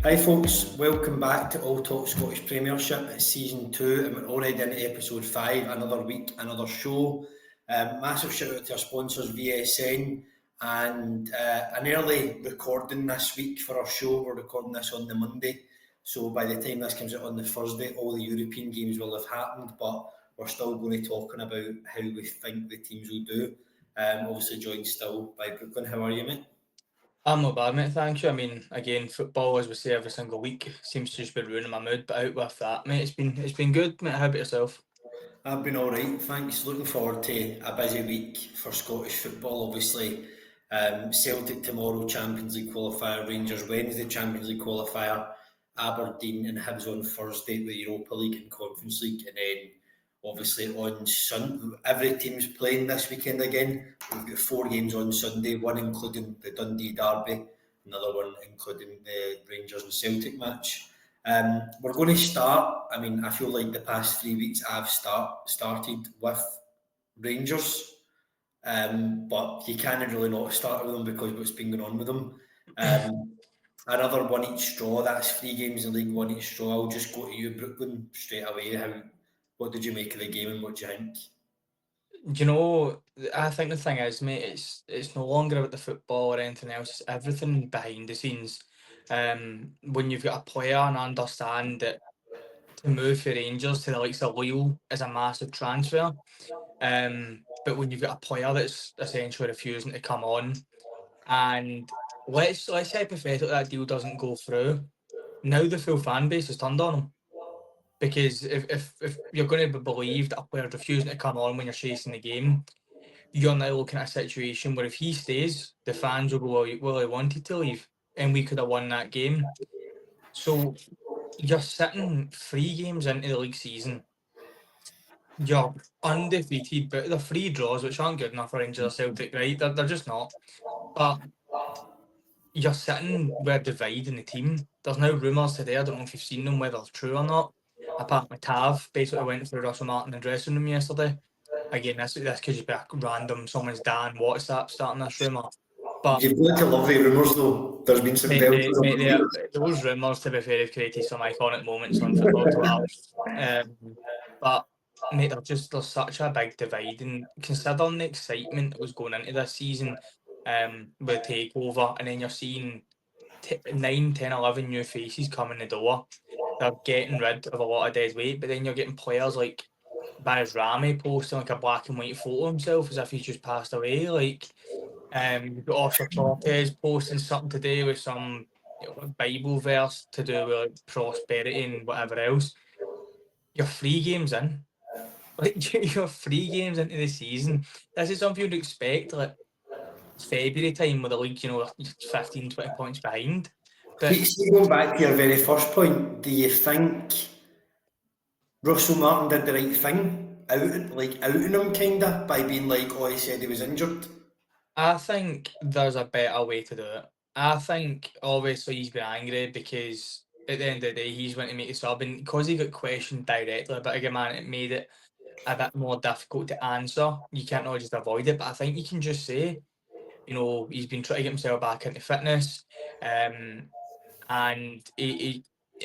Hi folks, welcome back to All Talk Scottish Premiership. It's season 2 and we're already into episode 5, another week, another show. Massive shout out to our sponsors VSN and an early recording this week for our show. We're recording this on the Monday, so by the time this comes out on the Thursday, all the European games will have happened, but we're still going to be talking about how we think the teams will do. Obviously joined still by Brooklyn. How are you, mate? I'm not bad, mate, thank you. I mean, again, football, as we say every single week, seems to just be ruining my mood. But out with that, mate, it's been good, mate. How about yourself? I've been alright, thanks. Looking forward to a busy week for Scottish football. Obviously, Celtic tomorrow, Champions League qualifier, Rangers Wednesday, Champions League qualifier, Aberdeen and Hibs on Thursday, the Europa League and Conference League, and then obviously on Sunday, every team's playing this weekend again. We've got 4 games on Sunday, one including the Dundee Derby, another one including the Rangers and Celtic match. We're going to start. I mean, I feel like the past 3 weeks I've started with Rangers, but you can't really not start with them because what's been going on with them. Another one each straw. That's 3 games in League One each straw. I'll just go to you, Brooklyn, straight away. What did you make of the game and what do you think? Do you know, I think the thing is, mate, it's no longer about the football or anything else. It's everything behind the scenes. When you've got a player, and I understand that to move for Rangers to the likes of Lille is a massive transfer. But when you've got a player that's essentially refusing to come on, and let's say hypothetically that deal doesn't go through, now the full fan base is turned on him. Because if you're going to be believed that a player refusing to come on when you're chasing the game, you're now looking at a situation where if he stays, the fans will go, well, he wanted to leave, and we could have won that game. So you're sitting 3 games into the league season, you're undefeated, but the 3 draws, which aren't good enough for Rangers or Celtic, right? They're just not. But you're sitting with a divide in the team. There's now rumours today, I don't know if you've seen them, whether it's true or not. Apparently Tav basically went through Russell Martin in the dressing room yesterday. Again, this could just be a random, someone's Dan WhatsApp starting this rumour. But You've got to love the rumours though. There's been some belters over the years. those rumours, to be fair, have created some iconic moments on football Twitter. But mate, there's such a big divide, and considering the excitement that was going into this season, with takeover, and then you're seeing 9, 10, 11 new faces coming the door. They're getting rid of a lot of dead weight, but then you're getting players like Baz Rami posting like a black and white photo of himself as if he's just passed away. Like, you've got Oscar Cortez posting something today with some Bible verse to do with like, prosperity and whatever else. You're 3 games in. Like, you're 3 games into the season. This is something you'd expect, like, February time with the league, 15, 20 points behind. But See, going back to your very first point, do you think Russell Martin did the right thing, outing him kinda by being like, oh, he said he was injured? I think there's a better way to do it. I think obviously he's been angry because at the end of the day he's went to make a sub, and because he got questioned directly by a man, it made it a bit more difficult to answer. You can't really just avoid it, but I think you can just say, he's been trying to get himself back into fitness, and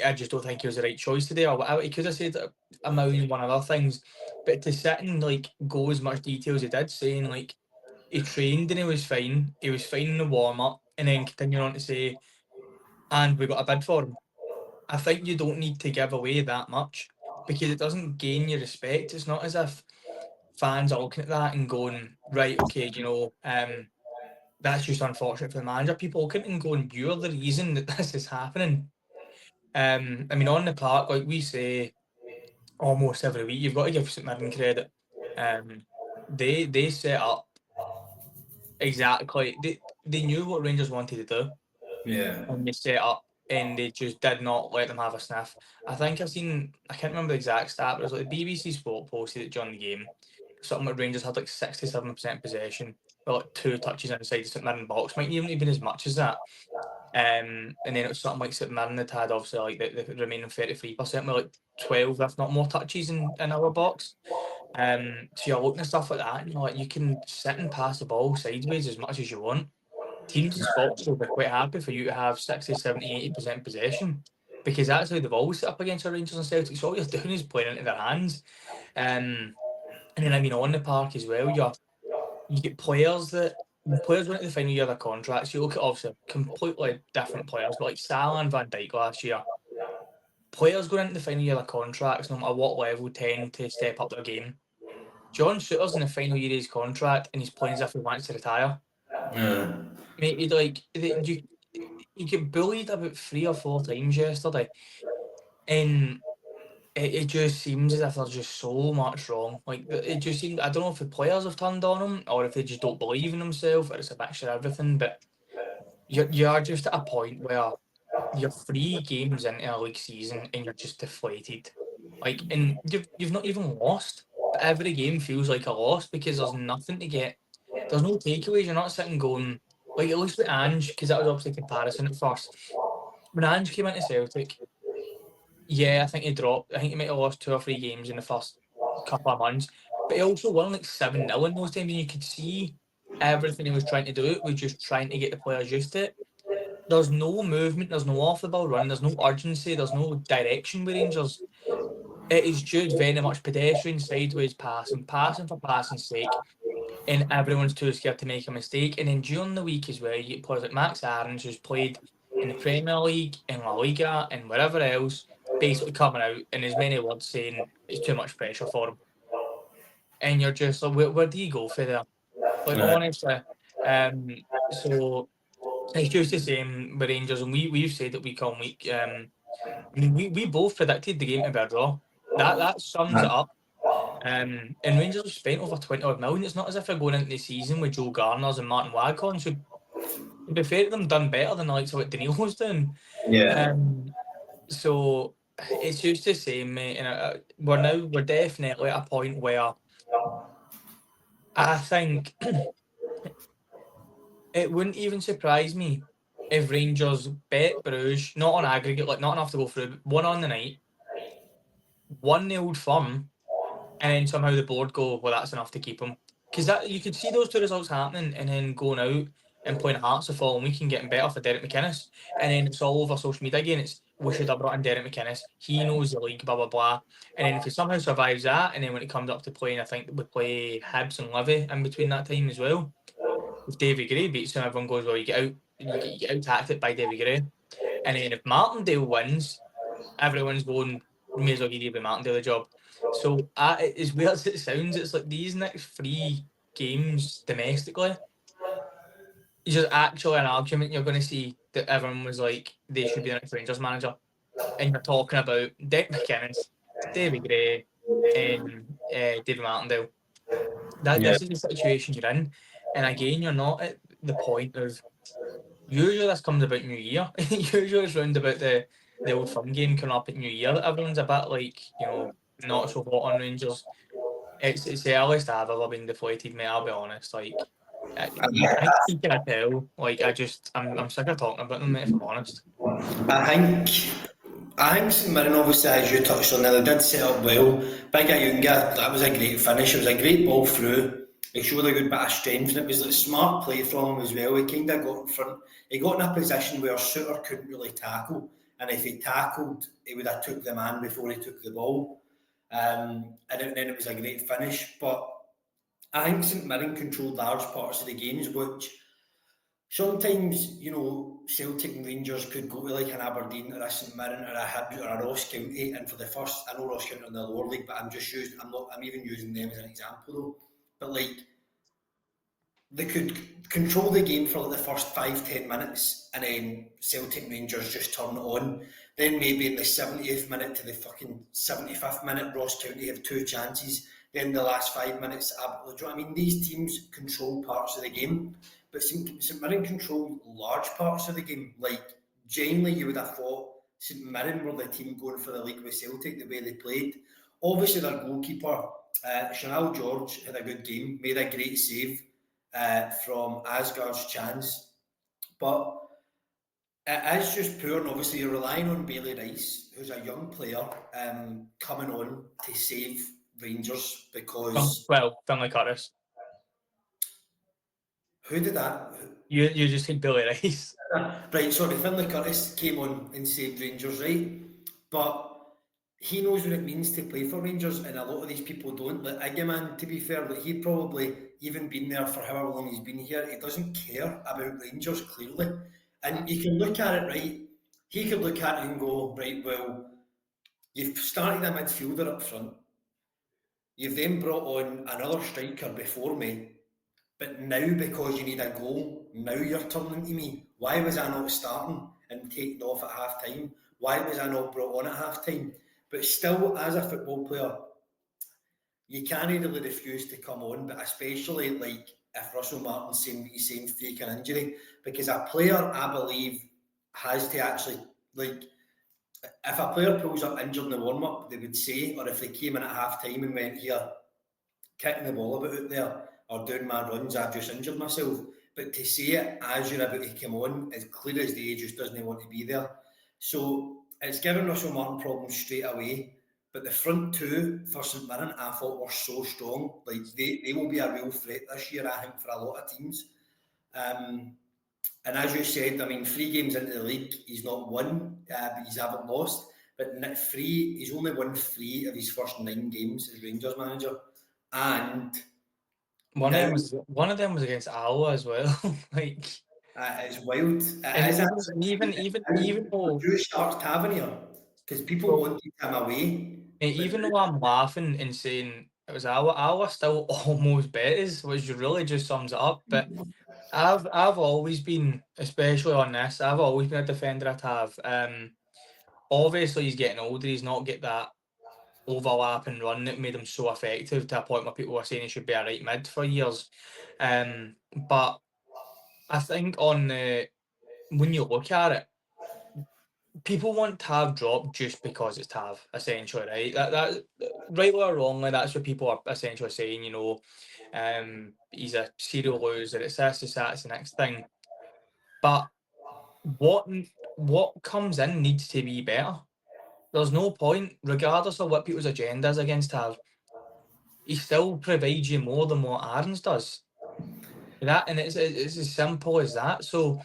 I just don't think he was the right choice today, or whatever. He could have said a million one other things, but to sit and like go as much detail as he did, saying like he trained and he was fine. He was fine in the warm up, and then continuing on to say, and we got a bid for him. I think you don't need to give away that much because it doesn't gain your respect. It's not as if fans are looking at that and going, right, okay, that's just unfortunate for the manager. People looking at it and going, you're the reason that this is happening. I mean, on the park, like we say almost every week, you've got to give St Mirren credit. They set up exactly. They knew what Rangers wanted to do, Yeah. and they set up, and they just did not let them have a sniff. I think I can't remember the exact stat, but it was like the BBC Sport posted it during the game. Something like Rangers had like 67% possession, with like 2 touches inside the St Mirren box. Might even have been as much as that. And then it was something like St Mirren had obviously like the remaining 33% with like 12, if not more, touches in our box. So you're looking at stuff like that, and you're like, you can sit and pass the ball sideways as much as you want. teams in Scotland will be quite happy for you to have 60, 70, 80% possession, because that's how they've always set up against our Rangers and Celtics. So all you're doing is playing into their hands. And then, I mean, on the park as well, you get players that when players went to the final year of their contracts. You look at obviously completely different players, but like Salah and Van Dijk last year, players going into the final year of their contracts, no matter what level, tend to step up their game. John Shooter's in the final year of his contract and he's playing as if he wants to retire. Yeah. Mate, you get bullied about 3 or 4 times yesterday, and it just seems as if there's just so much wrong. Like it just seems, I don't know if the players have turned on him or if they just don't believe in themselves or it's a mixture of everything. But you're just at a point where you're 3 games into a league season and you're just deflated. Like, and you've not even lost, but every game feels like a loss because there's nothing to get. There's no takeaways. You're not sitting going like, at least with Ange, because that was obviously comparison at first. When Ange came into Celtic, yeah, I think he dropped. I think he might have lost 2 or 3 games in the first couple of months, but he also won like 7-0 in those times, and you could see everything he was trying to do was just trying to get the players used to it. There's no movement, there's no off the ball run, there's no urgency, there's no direction with Rangers. It is just very much pedestrian, sideways passing for passing's sake, and everyone's too scared to make a mistake. And then during the week as well, you get players like Max Aarons, who's played in the Premier League, in La Liga, and wherever else, basically coming out in as many words saying it's too much pressure for him. And you're just like, where do you go for there? Like, Yeah. honestly. So it's just the same with Rangers, and we've said it week on week. I mean, we both predicted the game to be a draw. That sums it up. And Rangers have spent over 20 odd million. It's not as if they're going into the season with Joe Garners and Martin Waghorn. So, to be fair to them, done better than the likes of what Danilo's doing. Yeah. So it's just the same, mate. And we're definitely at a point where I think it wouldn't even surprise me if Rangers bet Bruges, not on aggregate, like not enough to go through, but one on the night, 1-0 firm, and then somehow the board go, well, that's enough to keep him. Because that you could see those 2 results happening and then going out and playing Hearts the following week and getting better for Derek McInnes. And then it's all over social media again. It's, we should have brought in Derek McInnes. He knows the league, blah, blah, blah. And then if he somehow survives that, and then when it comes up to playing, I think we play Hibs and Livy in between that time as well. If Davy Gray beats him, everyone goes, well, you get out tactic by Davy Gray. And then if Martindale wins, everyone's going, may as well give Davy Martindale the job. So as weird as it sounds, it's like these next 3 games domestically is just actually an argument you're going to see that everyone was like, they should be the next Rangers manager. And you're talking about Dick McInnes, Davy Gray, and David Martindale. This is the situation you're in. And again, you're not at the point of, usually this comes about New Year. Usually it's round about the old firm game coming up at New Year that everyone's a bit like, not so hot on Rangers. It's the earliest I've ever been deflated, mate, I'll be honest. Like, I think you can tell. Like, I'm sick of talking about them, mate, if I'm honest. I think St Mirren, obviously, as you touched on there, they did set up well. Big Ayunga, that was a great finish. It was a great ball through. He showed a good bit of strength, and it was like smart play from him as well. He kind of got in front. He got in a position where Suter couldn't really tackle, and if he tackled, he would have took the man before he took the ball. And then it was a great finish. But I think St Mirren controlled large parts of the games, which sometimes, Celtic and Rangers could go to like an Aberdeen or a St Mirren or a Hibs or a Ross County, and for the first, I know Ross County in the lower league, but I'm even using them as an example though. But like, they could control the game for like the first 5-10 minutes, and then Celtic and Rangers just turn it on. Then maybe in the 70th minute to the fucking 75th minute, Ross County have 2 chances. Then the last 5 minutes, do you know what I mean? These teams control parts of the game, but St Mirren control large parts of the game. Like, genuinely, you would have thought St Mirren were the team going for the league with Celtic the way they played. Obviously, their goalkeeper, Chanel George, had a good game, made a great save from Asgard's chance, but it is just poor, and obviously you're relying on Bailey Rice, who's a young player, coming on to save Rangers because... Well, Finlay Curtis. Who did that? You just think Billy Rice. Right, sorry, Finlay Curtis came on and saved Rangers, right? But he knows what it means to play for Rangers, and a lot of these people don't. Like Iggyman, to be fair, like he probably even been there for however long he's been here. He doesn't care about Rangers clearly, and you can look at it right. He could look at it and go, right, well, you've started a midfielder up front. You've then brought on another striker before me, but now because you need a goal, now you're turning to me. Why was I not starting and taken off at half time? Why was I not brought on at half time? But still, as a football player, you can't really refuse to come on, but especially like if Russell Martin's saying what he's saying, fake an injury, because a player, I believe, has to actually like if a player pulls up injured in the warm up, they would say, or if they came in at half time and went here, kicking the ball about out there or doing my runs, I've just injured myself. But to say it as you're about to come on, as clear as day, he just doesn't want to be there. So it's given Russell Martin problems straight away. But the front two for St Mirren, I thought were so strong. Like they will be a real threat this year, I think, for a lot of teams. Um, and as you said, I mean, 3 games into the league, he's not won, but he's haven't lost. But he's only won 3 of his first 9 games as Rangers manager. And now One of them was against Alloa as well. Like, it's wild. and It is actually. even though, Who starts Tavernier? Because people well, wanted him away. But even though I'm laughing and saying it was Alloa still almost betters, which really just sums it up. But I've always been, especially on this, I've always been a defender at Tav. Obviously he's getting older. He's not get that overlap and run that made him so effective to a point where people were saying he should be a right mid for years. But I think when you look at it, people want Tav dropped just because it's Tav, essentially, right? That rightly or wrongly, that's what people are essentially saying. He's a serial loser. It's the next thing. But what what comes in needs to be better. There's no point, regardless of what people's agenda is against Tav. He still provides you more than what Aaron's does. And it's as simple as that. So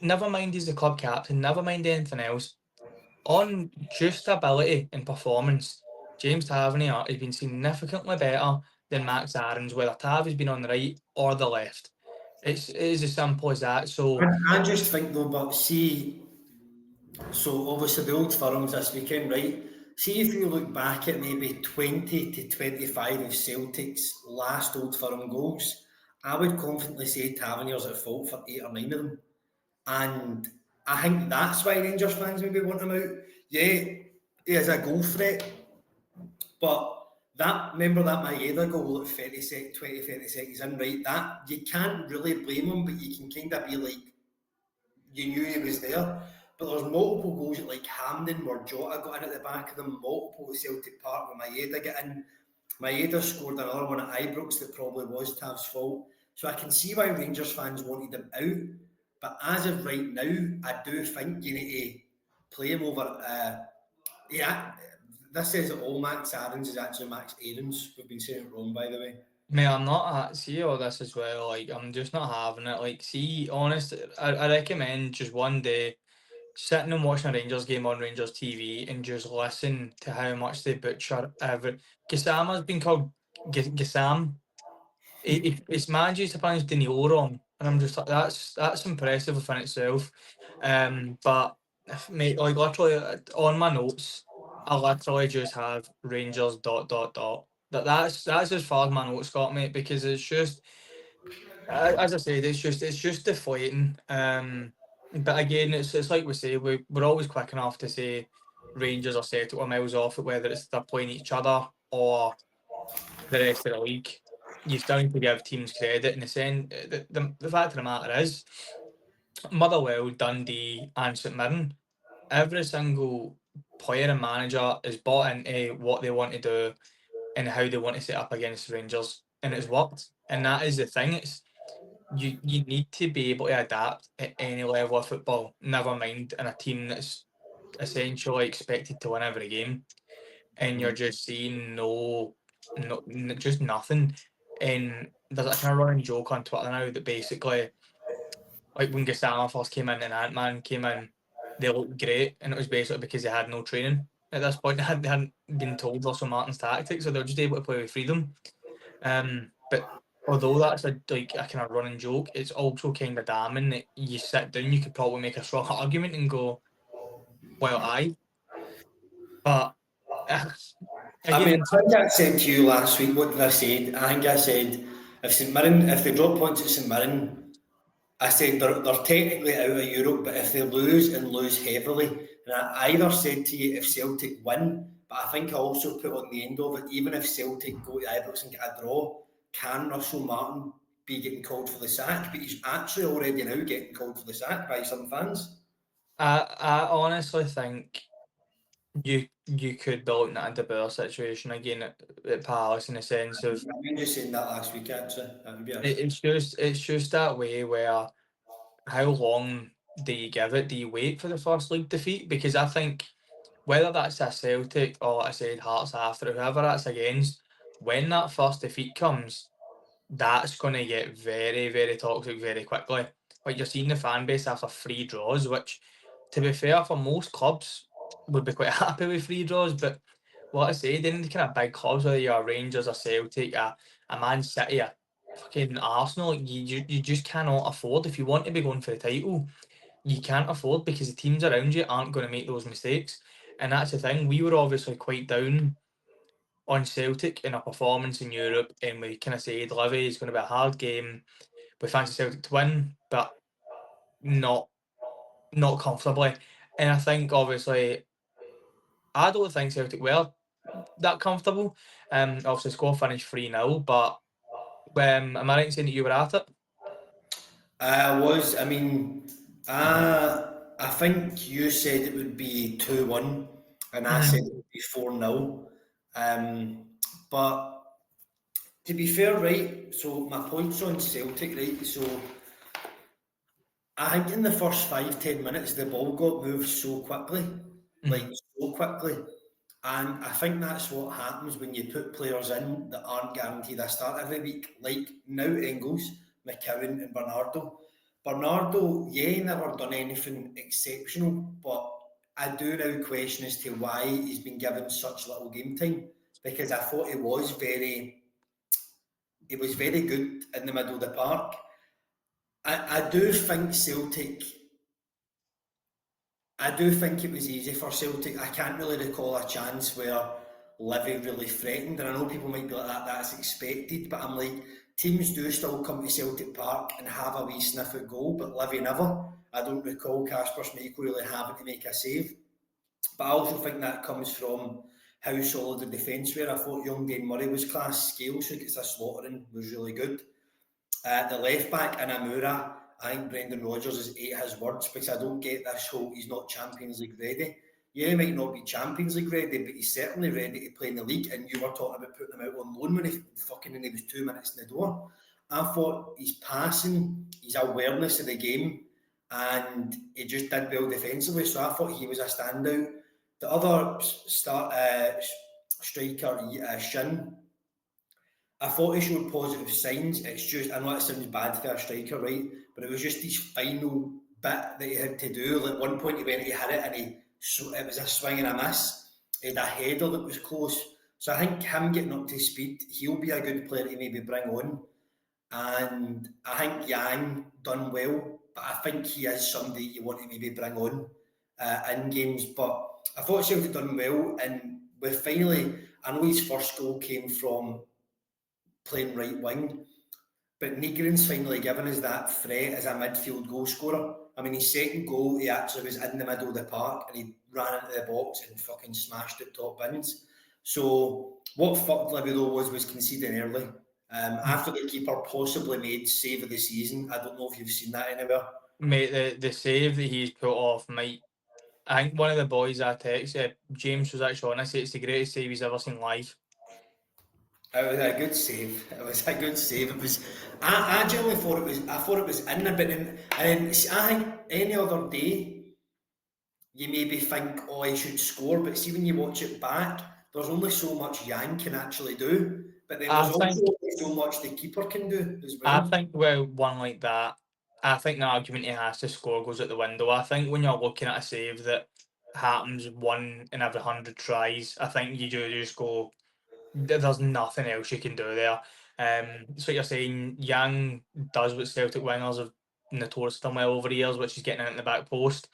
never mind he's the club captain, never mind anything else. On just ability and performance, James Tavernier has been significantly better than Max Aaron's, whether Tav has been on the right or the left. It is as simple as that. So I just think though, but see, so obviously the old firms this weekend, right? See if you look back at maybe 20 to 25 of Celtic's last old firm goals, I would confidently say Tavernier's at fault for 8 or 9 of them. And I think that's why Rangers fans maybe want him out. Yeah, he is a goal threat, but remember that Maeda goal at 20, 30 seconds in, right? That you can't really blame him, but you can kind of be like, you knew he was there. But there's multiple goals at like Hampden where Jota got in at the back of them, multiple at Celtic Park where Maeda got in. Maeda scored another one at Ibrox that probably was Tav's fault. So I can see why Rangers fans wanted him out. But as of right now, I do think you need to play him over. Yeah, this says that all Max Aarons is actually Max Aarons. We've been saying it wrong, by the way. mate, I'm not see all this as well. Like, I'm just not having it. Like, see, honest, I recommend just one day sitting and watching a Rangers game on Rangers TV and just listen to how much they butcher every. Gassama's been called Gassam. It's manages to pronounce Danilo wrong, and I'm just like, that's impressive within itself. But mate, like literally on my notes, I literally just have Rangers dot dot dot. That's as far as my notes got, mate, because it's just as I said, it's just deflating. But again, it's like we say, we're always quick enough to say Rangers are set or miles off it, whether it's they're playing each other or the rest of the league. You still need to give teams credit in the sense. The fact of the matter is, Motherwell, Dundee, and St Mirren, every single player and manager is bought into what they want to do and how they want to set up against Rangers, and it's worked. And that is the thing. It's you need to be able to adapt at any level of football. Never mind in a team that's essentially expected to win every game, and you're just seeing just nothing. And there's a kind of running joke on Twitter now that basically, like when Gasama first came in and Ant-Man came in, they looked great, and it was basically because they had no training at this point. They hadn't been told Russell Martin's tactics, so they were just able to play with freedom. But although that's like a kind of running joke, it's also kind of damning that you sit down, you could probably make a strong argument and go, well, aye, but I mean, again, I think I said to you last week, what did I say? I think I said, if they drop points at St Mirren, I said they're technically out of Europe, but if they lose and lose heavily, and I either said to you if Celtic win, but I think I also put on the end of it, even if Celtic go to Ibrox and get a draw, can Russell Martin be getting called for the sack? But he's actually already now getting called for the sack by some fans. I honestly think you could be looking at a De Boer situation again at Palace in the sense of I mean, just saying that last week actually. That would be a it's just that way where how long do you give it? Do you wait for the first league defeat? Because I think whether that's a Celtic or, like I said, Hearts after it, whoever that's against, when that first defeat comes, that's going to get very, very toxic very quickly. Like you're seeing the fan base after 3 draws, which, to be fair, for most clubs would be quite happy with 3 draws. But like I say, then the kind of big clubs, whether you're a Rangers, a Celtic, a Man City, a fucking Arsenal, you just cannot afford, if you want to be going for the title, you can't afford, because the teams around you aren't going to make those mistakes. And that's the thing. We were obviously quite down on Celtic in a performance in Europe, and we kind of said Livy is going to be a hard game. We fancy Celtic to win, but not comfortably. And I think obviously I don't think Celtic were that comfortable. Obviously score finished 3-0, but am I right in saying that you were at it? I was. I mean, I think you said it would be 2-1, and I said Mhm. it would be 4-0. But to be fair, right, so my points on Celtic, right, so I think in the first 5, 10 minutes, the ball got moved so quickly, like Mhm. so quickly. And I think that's what happens when you put players in that aren't guaranteed a start every week, like now Engels, McCowan, and Bernardo. Bernardo, yeah, never done anything exceptional, but I do now question as to why he's been given such little game time, because I thought he was very good in the middle of the park. I do think Celtic I do think it was easy for Celtic. I can't really recall a chance where Livy really threatened, and I know people might be like that, that's expected, but I'm like, teams do still come to Celtic Park and have a wee sniff at goal, but Livy never. I don't recall Kasper Schmeichel really having to make a save. But I also think that comes from how solid the defence were. I thought young Dane Murray was class. Scales, who gets a slaughtering, was really good. The left back in Amura, I think Brendan Rodgers has ate his words, because I don't get this whole he's not Champions League ready. Yeah, he might not be Champions League ready, but he's certainly ready to play in the league. And you were talking about putting him out on loan when he was 2 minutes in the door. I thought his passing, his awareness of the game, and he just did well defensively. So I thought he was a standout. The other striker, Shin, I thought he showed positive signs. It's just, I know it sounds bad for a striker, right? But it was just his final bit that he had to do. Like one point he went, he had it, and it was a swing and a miss. He had a header that was close. So I think him getting up to speed, he'll be a good player to maybe bring on. And I think Yang done well, but I think he is somebody you want to maybe bring on in games. But I thought Celtic done well, and we finally, I know his first goal came from playing right wing. But Negrin's finally given us that threat as a midfield goal scorer. I mean, his second goal, he actually was in the middle of the park and he ran into the box and fucking smashed it top bins. So what fucked Livy though was conceding early. After the keeper possibly made save of the season. I don't know if you've seen that anywhere. Mate, the save that he's put off might. I think one of the boys I texted, James was actually on. I say it's the greatest save he's ever seen live. It was a good save. It was a good save. It was. I generally thought it was. I thought it was in there, but I think any other day you maybe think, oh, he should score, but see when you watch it back, there's only so much Yang can actually do. But then I there's also think only so much the keeper can do as I well. think with one like that, I think the argument he has to score goes out the window. I think when you're looking at a save that happens 1 in every 100 tries, I think you do just go, there's nothing else you can do there. So you're saying Yang does what Celtic wingers have notoriously done well over the years, which is getting in the back post.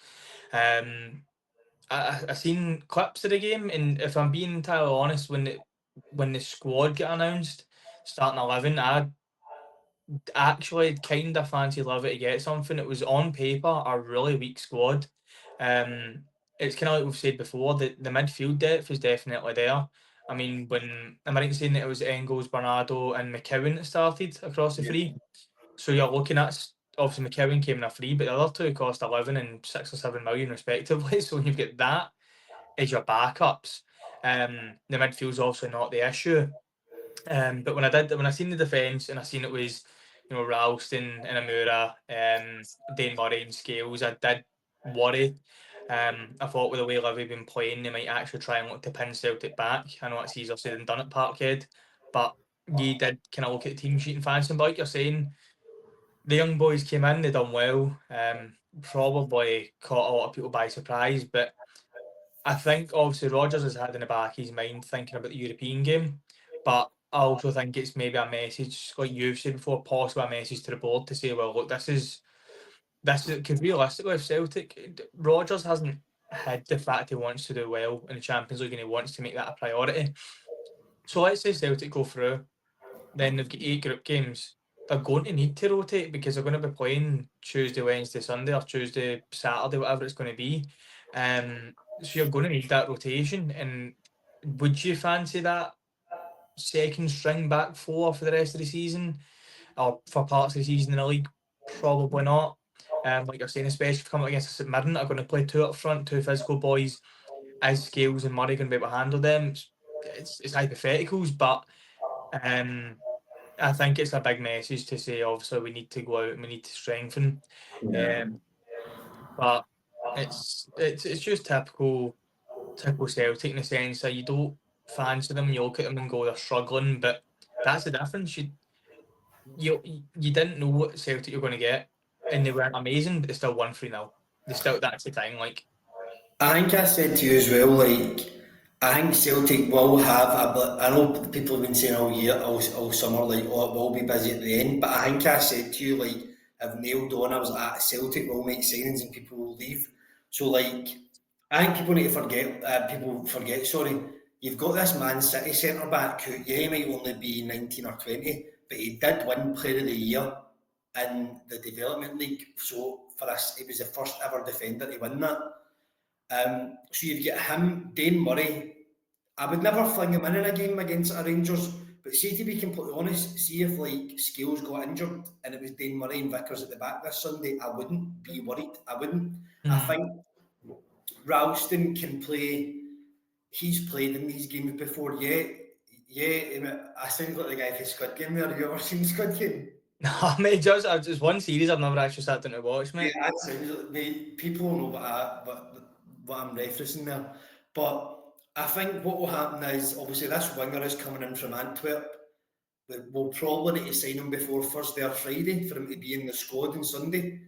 Um, I seen clips of the game, and if I'm being entirely honest, when the squad get announced, starting 11, I actually kind of fancy Levy to get something. It was on paper a really weak squad. Um, it's kind of like we've said before, the midfield depth is definitely there. I mean, when am I right in saying that it was Engels, Bernardo, and McKeown that started across the Yeah. three? So you're looking at obviously McKeown came in a free, but the other two cost 11 and 6 or 7 million respectively. So when you've got that as your backups, the midfield's obviously not the issue. But when I seen the defence and I seen it was, Ralston and Amura, Dane Murray and Scales, I did worry. I thought with the way Livy been playing, they might actually try and look to pin Celtic back. I know it's easier said than done at Parkhead, but you did kind of look at the team sheet and fancy them. Like you're saying, the young boys came in, they done well. Probably caught a lot of people by surprise, but I think obviously Rodgers has had in the back of his mind thinking about the European game, but I also think it's maybe a message, like you've said before, possibly a message to the board to say, well, look, this is because realistically, if Celtic, Rodgers hasn't hid the fact he wants to do well in the Champions League and he wants to make that a priority. So let's say Celtic go through, then they've got 8 group games. They're going to need to rotate because they're going to be playing Tuesday, Wednesday, Sunday, or Tuesday, Saturday, whatever it's going to be. So you're going to need that rotation. And would you fancy that second string back four for the rest of the season, or for parts of the season in the league? Probably not. Like you're saying, especially if coming against a St Mirren, are going to play two up front, two physical boys. Is Scales and Murray going to be able to handle them? It's hypotheticals, but I think it's a big message to say, obviously, we need to go out and we need to strengthen. Yeah. Um, but it's just typical Celtic in the sense that you don't fancy them, you look at them and go, they're struggling, but that's the difference. You didn't know what Celtic you're going to get, and they weren't amazing, but they still won 3-0. That's the thing. Like, I think I said to you as well, like, I think Celtic will have a bit, I know people have been saying all year, all summer, like, oh, it will be busy at the end, but I think I said to you, like, I've nailed on, I was at Celtic will make signings and people will leave. So, like, I think people need to forget, sorry, you've got this Man City centre back who, yeah, he might only be 19 or 20, but he did win Player of the Year in the Development League. So, for us, he was the first ever defender to win that. So you've got him, Dane Murray. I would never fling him in a game against a Rangers, but see, to be completely honest, see if like Scales got injured and it was Dane Murray and Vickers at the back this Sunday, I wouldn't be worried. I wouldn't. I think Ralston can play. He's played in these games before. Yeah. I sound like the guy for Squid Game there. Have you ever seen Squid Game? no, mate, just one series I've never actually sat down to watch, Yeah, mate. that sounds like me. People know what I'm referencing there. But I think what will happen is obviously this winger is coming in from Antwerp. We'll probably need to sign him before Thursday or Friday for him to be in the squad on Sunday.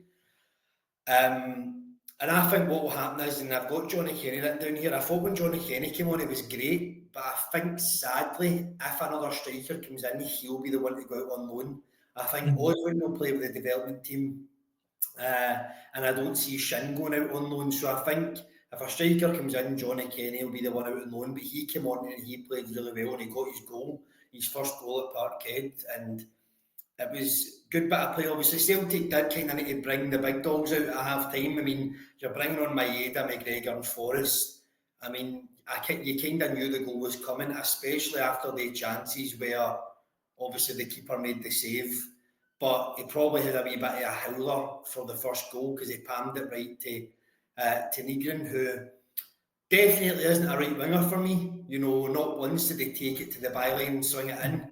And I think what will happen is, and I've got Johnny Kenny written down here. I thought when Johnny Kenny came on, it was great, but I think sadly, if another striker comes in, he'll be the one to go out on loan. I think Mhm. Oswin will play with the development team, and I don't see Shin going out on loan. So I think if a striker comes in, Johnny Kenny will be the one out on loan. But he came on and he played really well, and he got his first goal at Parkhead, and it was good bit of play. Obviously, Celtic did kind of need to bring the big dogs out at half time. I mean, you're bringing on Maeda, McGregor, and Forrest. I mean, you kind of knew the goal was coming, especially after the chances where obviously the keeper made the save. But he probably had a wee bit of a howler for the first goal because he palmed it right to Nygren, who definitely isn't a right winger for me. You know, not once did he take it to the byline and swing it in.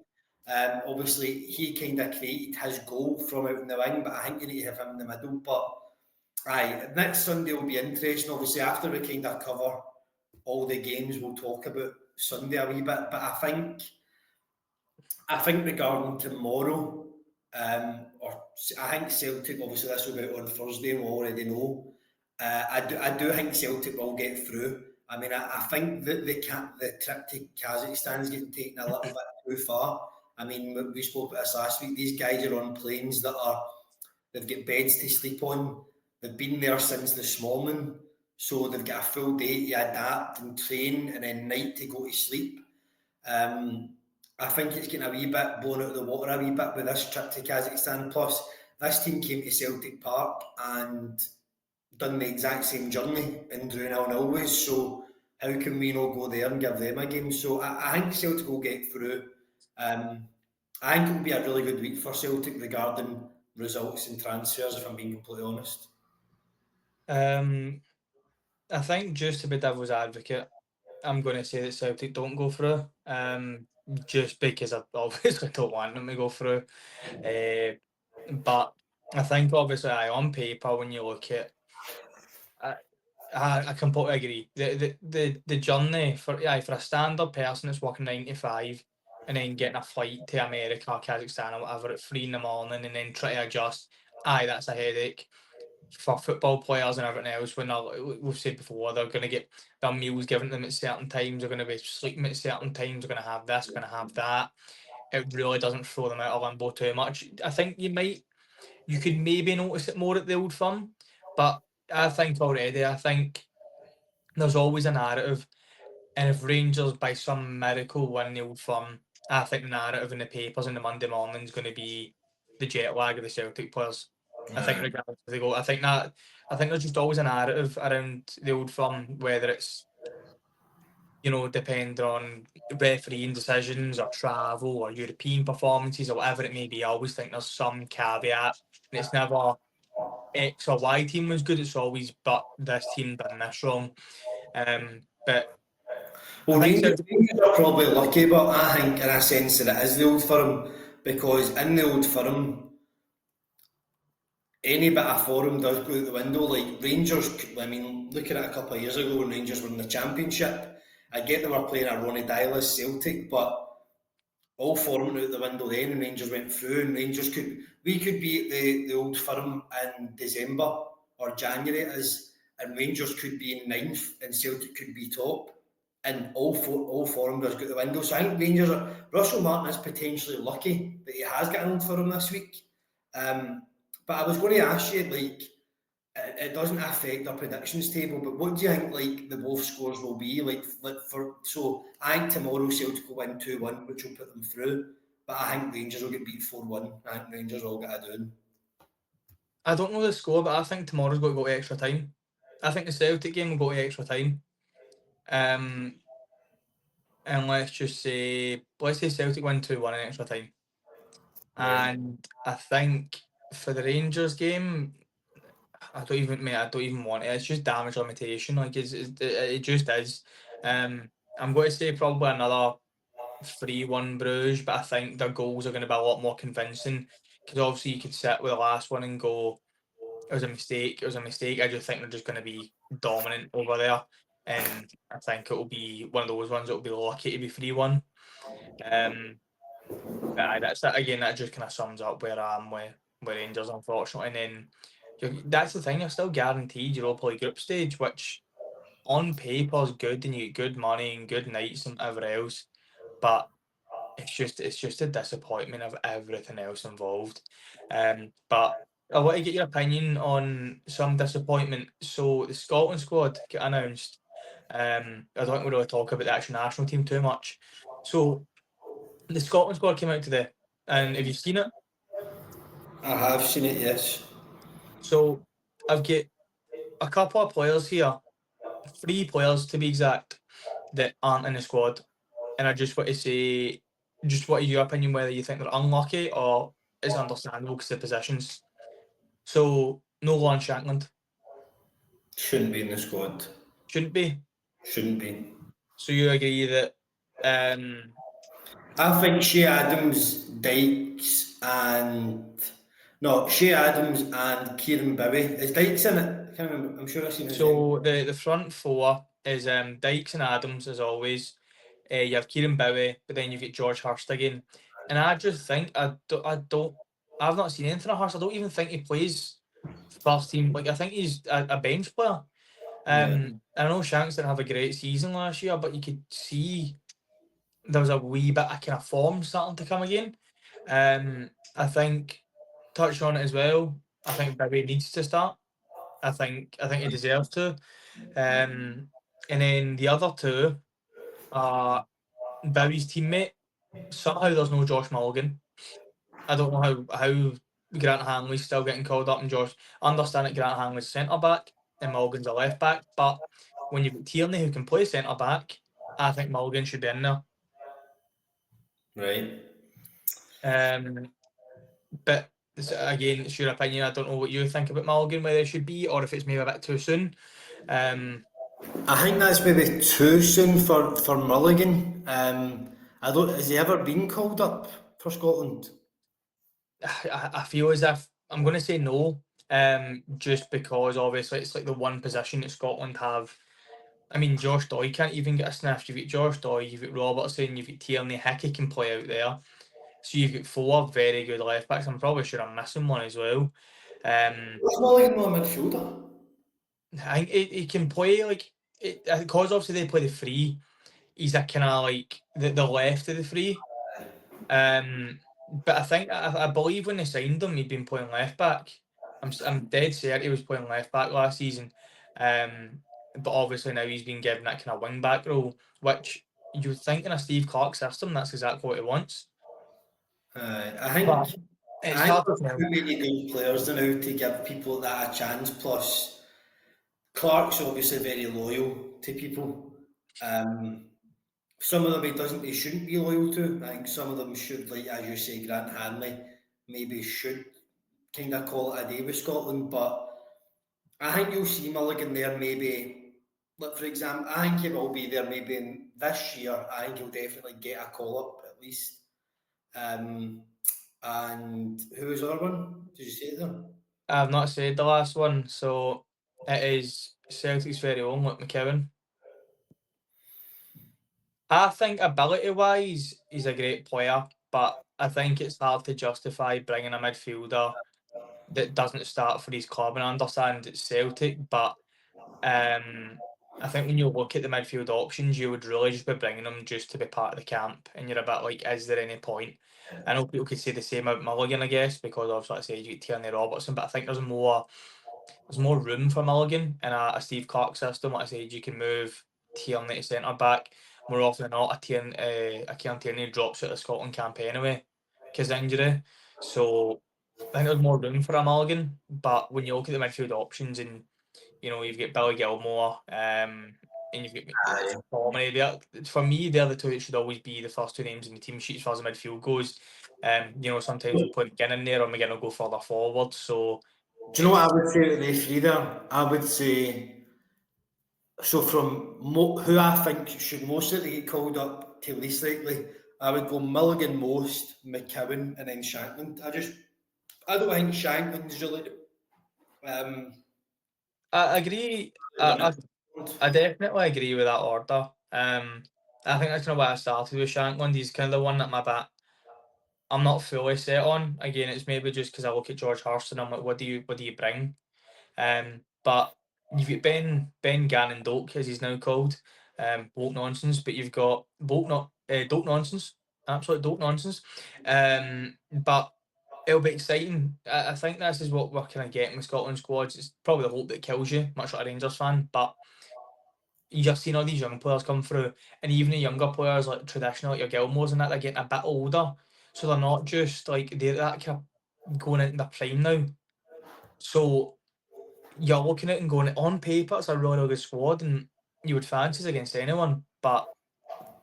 Obviously, he kind of created his goal from out in the wing, but I think you need to have him in the middle. But aye, next Sunday will be interesting. Obviously, after we kind of cover all the games, we'll talk about Sunday a wee bit. But I think I think regarding tomorrow, or I think Celtic, obviously this will be out on Thursday, and we already know. I do think Celtic will get through. I mean, I think that the trip to Kazakhstan is getting taken a little bit too far. I mean, we spoke about this last week. These guys are on planes they've got beds to sleep on. They've been there since this morning, so they've got a full day to adapt and train, and then night to go to sleep. Um, I think it's getting a wee bit blown out of the water a wee bit with this trip to Kazakhstan. Plus, this team came to Celtic Park and done the exact same journey and drew 0-0 with. So how can we not go there and give them a game? So I think Celtic will get through. Um, I think it will be a really good week for Celtic regarding results and transfers, if I'm being completely honest. Um, I think just to be devil's advocate, I'm going to say that Celtic don't go through. Just because I obviously don't want them to go through. But I think obviously on paper when you look at, I, I completely agree. The journey for a stand-up person that's working 9 to 5 and then getting a flight to America or Kazakhstan or whatever at 3 in the morning and then try to adjust. That's a headache for football players and everything else. When we've said before, they're going to get their meals given to them at certain times. They're going to be sleeping at certain times. They're going to have this, going to have that. It really doesn't throw them out of limbo too much. I think you could maybe notice it more at the Old Firm, but I think there's always a narrative, and if Rangers by some miracle win the Old Firm, I think the narrative in the papers on the Monday morning is going to be the jet lag of the Celtic players. I think Aye. regardless if they go, I think there's just always a narrative around the Old Firm, whether it's depend on refereeing decisions or travel or European performances or whatever it may be. I always think there's some caveat, and it's never X or Y team was good. It's always but this team done this wrong. But I Well, think Rangers, Celtic. Rangers are probably lucky, but I think in a sense that it is the Old Firm because in the Old Firm, any bit of form does go out the window. Like Rangers, I mean, look at it a couple of years ago when Rangers were in the Championship. I get they were playing a Ronnie Dylas Celtic, but all form went out the window then, and Rangers went through, and we could be at the Old Firm in December or January as, and Rangers could be in ninth, and Celtic could be top, and all form does go out the window. So I think Russell Martin is potentially lucky that he has got an Old Firm this week. But I was going to ask you, like, it doesn't affect our predictions table, but what do you think like the both scores will be so I think tomorrow Celtic will win 2-1, which will put them through. But I think Rangers will get beat 4-1. I think Rangers will get a doing. I don't know the score, but I think tomorrow's got to go to extra time. I think the Celtic game will go to extra time. Um, and let's say Celtic win 2-1 in extra time. Right. And I think for the Rangers game, I don't even want it. It's just damage limitation. Like it just is. I'm going to say probably another 3-1 Bruges, but I think their goals are going to be a lot more convincing. Because obviously you could sit with the last one and go, it was a mistake. It was a mistake. I just think they're just going to be dominant over there, and I think it will be one of those ones that will be lucky to be 3-1. Um, but that's that again. That just kind of sums up where I am with Rangers, unfortunately. And then that's the thing. You're still guaranteed Europa League group stage, which on paper is good, and you get good money and good nights and whatever else. But it's just a disappointment of everything else involved. But I want to get your opinion on some disappointment. So the Scotland squad get announced. I don't think we really talk about the actual national team too much. So the Scotland squad came out today, and have you seen it? I have seen it, yes. So I've got a couple of players here, 3 players to be exact, that aren't in the squad, and I just want to say, just what is your opinion whether you think they're unlucky or it's understandable because of the positions. So no Lon Shankland Shouldn't be in the squad. shouldn't be. Shouldn't be. So you agree that um I think Shea Adams, Dykes, and no, Shea Adams and Kieran Bowie. Is Dykes in it? I can't remember. I'm sure I've seen his name. so the front four is Dykes and Adams as always. You have Kieran Bowie, but then you've got George Hurst again. And I just think I've not seen anything of Hurst. I don't even think he plays first team. Like I think he's a bench player. Yeah. I know Shanks didn't have a great season last year, but you could see there was a wee bit of kind of form starting to come again. I think touch on it as well. I think Bibby needs to start. I think he deserves to. And then the other two are Bibby's teammate. Somehow there's no Josh Mulligan. I don't know how Grant Hanley's still getting called up and Josh. I understand that Grant Hanley's centre back and Mulligan's a left back, but when you've got Tierney who can play centre back, I think Mulligan should be in there. Right. But again, it's your opinion. I don't know what you think about Mulligan, whether it should be or if it's maybe a bit too soon. I think that's maybe too soon for Mulligan. I don't. Has he ever been called up for Scotland? I feel as if I'm going to say no, just because obviously it's like the one position that Scotland have. I mean, Josh Doy can't even get a sniff. You've got Josh Doy, you've got Robertson, you've got Tierney, Hickey can play out there. So you've got four very good left backs. I'm probably sure I'm missing one as well. Was Mulligan not a midfielder? I think he can play like it because obviously they play the free. He's a kind of like the left of the three. But I believe when they signed him, he'd been playing left back. I'm dead certain he was playing left back last season. But obviously now he's been given that kind of wing back role, which you would think in a Steve Clark system that's exactly what he wants. I think But it's I think hard to there's tell. too many good players now to give people that a chance. Plus, Clark's obviously very loyal to people. Some of them he shouldn't be loyal to. I think some of them should, like as you say, Grant Hanley, maybe should kind of call it a day with Scotland. But I think you'll see Mulligan there maybe. Like for example, I think he will be there maybe in this year. I think he'll definitely get a call up at least. Um, and who was the other one? Did you say it there? I've not said the last one, so it is Celtic's very own, Luke McKeown. I think ability wise, he's a great player, but I think it's hard to justify bringing a midfielder that doesn't start for his club. And I understand it's Celtic, but um, I think when you look at the midfield options, you would really just be bringing them just to be part of the camp. And you're a bit like, is there any point? I know people could say the same about Mulligan, I guess, because obviously, like I said, you get Tierney Robertson, but I think there's more room for Mulligan in a Steve Clark system. Like I said, you can move Tierney to centre back. More often than not, a Kieran Tierney drops out of the Scotland camp anyway because of injury. So I think there's more room for a Mulligan. But when you look at the midfield options and you've got Billy Gilmore, and you've got McTominay. For me, they're the two that should always be the first two names in the team sheet as far as the midfield goes. Sometimes we'll put McGinn in there or McGinn will go further forward. So Do you know what I would say to the three there? I would say so from who I think should most likely get called up to least likely. I would go Mulligan most, McCowan, and then Shankland. I don't think Shankland's really I agree. limit. I definitely agree with that order. I think that's kind of why I started with Shankland. He's kind of the one that I'm not fully set on. Again, it's maybe just because I look at George Hurst and I'm like, what do you bring? But you've got Ben Gannon Doak, as he's now called, Woke Nonsense. But you've got Doak Nonsense, absolute Doak Nonsense. But it'll be exciting. I think this is what we're kind of getting with Scotland squads. It's probably the hope that kills you, much like a Rangers fan. But you just seen all these young players come through, and even the younger players like traditional, like your Gilmores and that, they're getting a bit older, so they're not just like they're that kind of going into their prime now. So you're looking at it and going, on paper, it's a really, really good squad, and you would fancy it against anyone, but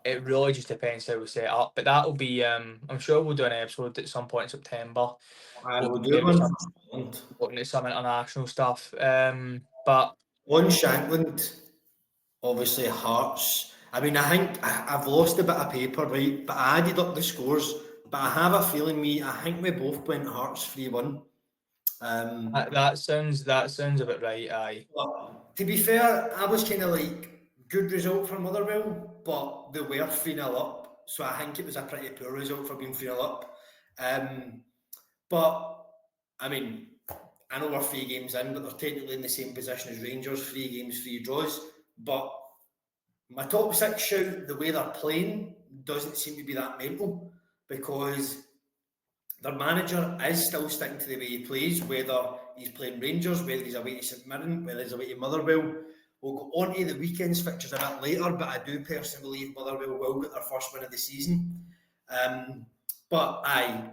it really just depends how we set up. But that'll be, I'm sure we'll do an episode at some point in September, I will looking do maybe one for some Scotland. looking at some international stuff. But On Shankland, obviously Hearts. I mean, I think I've lost a bit of paper, right? But I added up the scores. But I have a feeling I think we both went Hearts 3-1. that sounds a bit right. Aye. But to be fair, I was kind of like, good result for Motherwell, but they were 3-0 up. so I think it was a pretty poor result for being 3-0 up. But, I mean, I know we're 3 games in, but they're technically in the same position as Rangers, 3 games, 3 draws. But my top 6 shout, the way they're playing, doesn't seem to be that mental, because their manager is still sticking to the way he plays, whether he's playing Rangers, whether he's away to St Mirren, whether he's away to Motherwell. We'll go on to the weekend's fixtures a bit later, but I do personally believe Motherwell will get their first win of the season. But aye,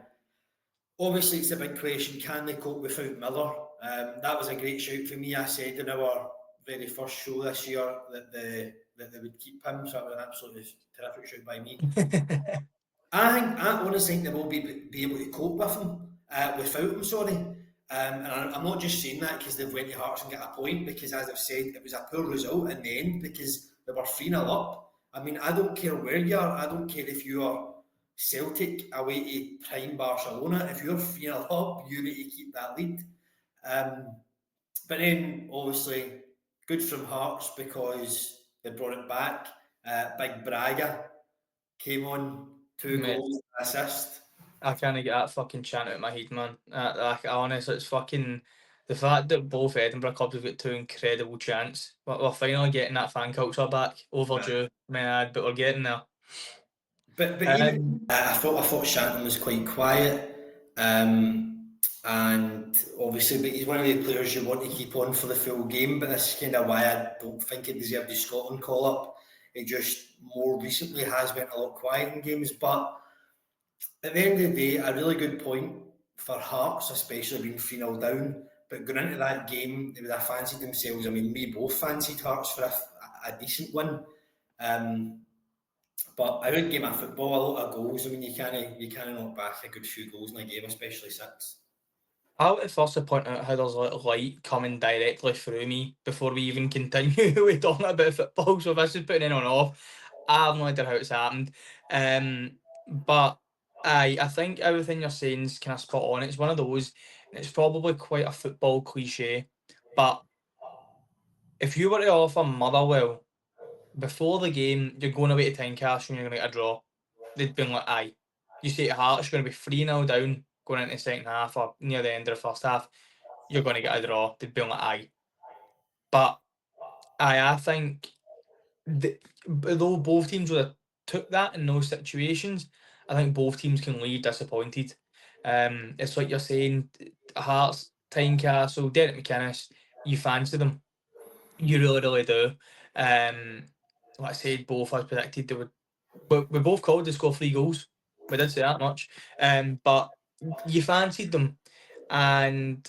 obviously it's a big question, can they cope without Miller? That was a great shout for me. I said in our very first show this year that they would keep him, so it was an absolutely terrific shout by me. I honestly think they will be able to cope with him, without him, sorry. And I'm not just saying that because they've went to Hearts and got a point, because as I've said, it was a poor result in the end because they were 3-0 up. I mean, I don't care where you are, I don't care if you are Celtic away to prime Barcelona, if you're 3-0 up, you need to keep that lead. But then, obviously, good from Hearts because they brought it back. Big Braga came on, 2 Mate, goals, assist. I can't get that fucking chant out of my head, man. Like, honestly, it's fucking the fact that both Edinburgh clubs have got 2 incredible chants. We're finally getting that fan culture back. Overdue, man, but we're getting there. But even Um, I thought Shanton was quite quiet, and obviously, but he's one of the players you want to keep on for the full game. But this is kind of why I don't think it deserved the Scotland call up. It just more recently has went a lot quiet in games. But at the end of the day, a really good point for Hearts, especially being 3-0 down. But going into that game, they would have fancied themselves. I mean, we both fancied Hearts for a decent win. But a good game of football, a lot of goals. I mean, you can't knock back a good few goals in a game, especially 6. I want to firstly point out how there's a little light coming directly through me before we even continue with talking about football. So if this is putting anyone off, I have no idea how it's happened. But I think everything you're saying is kind of spot on. It's one of those, and it's probably quite a football cliche. But if you were to offer Motherwell before the game, you're going away to Tynecastle and you're going to get a draw, they'd been like, aye. You say to Hearts, you're going to be 3-0 down going into the second half or near the end of the first half, you're going to get a draw. They'd be like, aye. But I think though both teams would have took that in those situations, I think both teams can leave disappointed. It's like you're saying, Hearts, Tynecastle, Derek McInnes, you fancy them. You really, really do. Like I said, both as predicted, they would. But we both called to score 3 goals. We did say that much. But you fancied them, and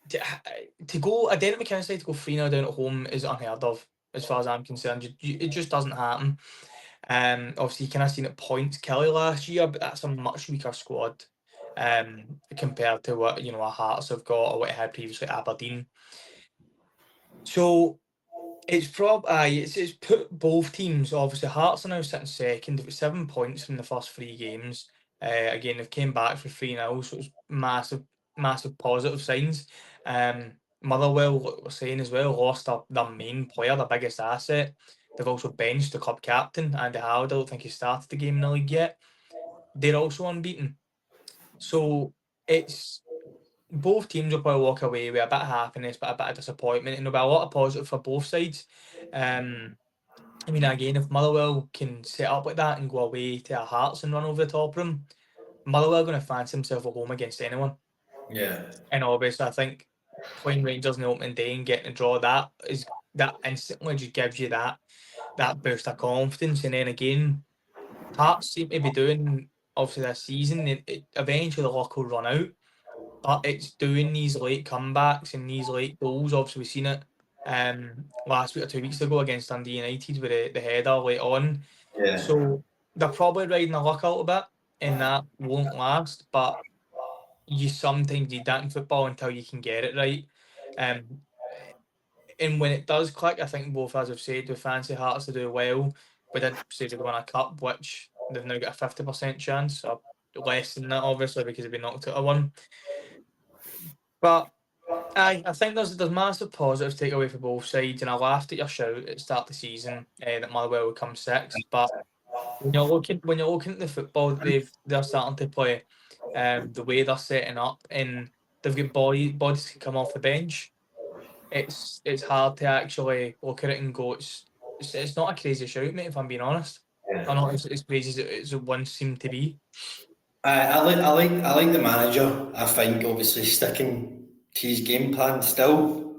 to go, a Derek McInnes side to go 3-0 down at home is unheard of, as far as I'm concerned. It just doesn't happen. Obviously, you kind of seen it points Kelly last year, but that's a much weaker squad compared to what our Hearts have got or what it had previously at Aberdeen. So it's put both teams. Obviously, Hearts are now sitting second. They've got 7 points from the first 3 games. Again, they've came back for 3-0, so it's massive, massive positive signs. Motherwell, like we're saying as well, lost their main player, their biggest asset. They've also benched the club captain, Andy Howard. I don't think he started the game in the league yet. They're also unbeaten. So it's both teams will probably walk away with a bit of happiness, but a bit of disappointment, and there'll be a lot of positive for both sides. I mean, again, if Motherwell can set up like that and go away to our Hearts and run over the top of them, Motherwell are going to fancy themselves at home against anyone. Yeah. And obviously, I think playing Rangers in the opening day and getting a draw, that instantly just gives you that boost of confidence. And then again, Hearts seem to be doing, obviously this season, eventually the luck will run out. But it's doing these late comebacks and these late goals. Obviously, we've seen it last week or 2 weeks ago against Dundee United with the header late on. Yeah. So they're probably riding the luck a little bit, and that won't last. But you sometimes need that in football until you can get it right. Um, and when it does click, I think both, as I've said, with fancy Hearts to do well. We did say to win a cup, which they've now got a 50% chance, or less than that, obviously, because they've been knocked out of one. But I think there's massive positives to take away for both sides, and I laughed at your shout at the start of the season that Motherwell would come sixth, but When you're looking at the football that they're starting to play, the way they're setting up, and they've got bodies can come off the bench. It's hard to actually look at it and go, it's not a crazy shout, mate. If I'm being honest, or Yeah. not as crazy as it once seemed to be. I like the manager. I think obviously sticking to his game plan still.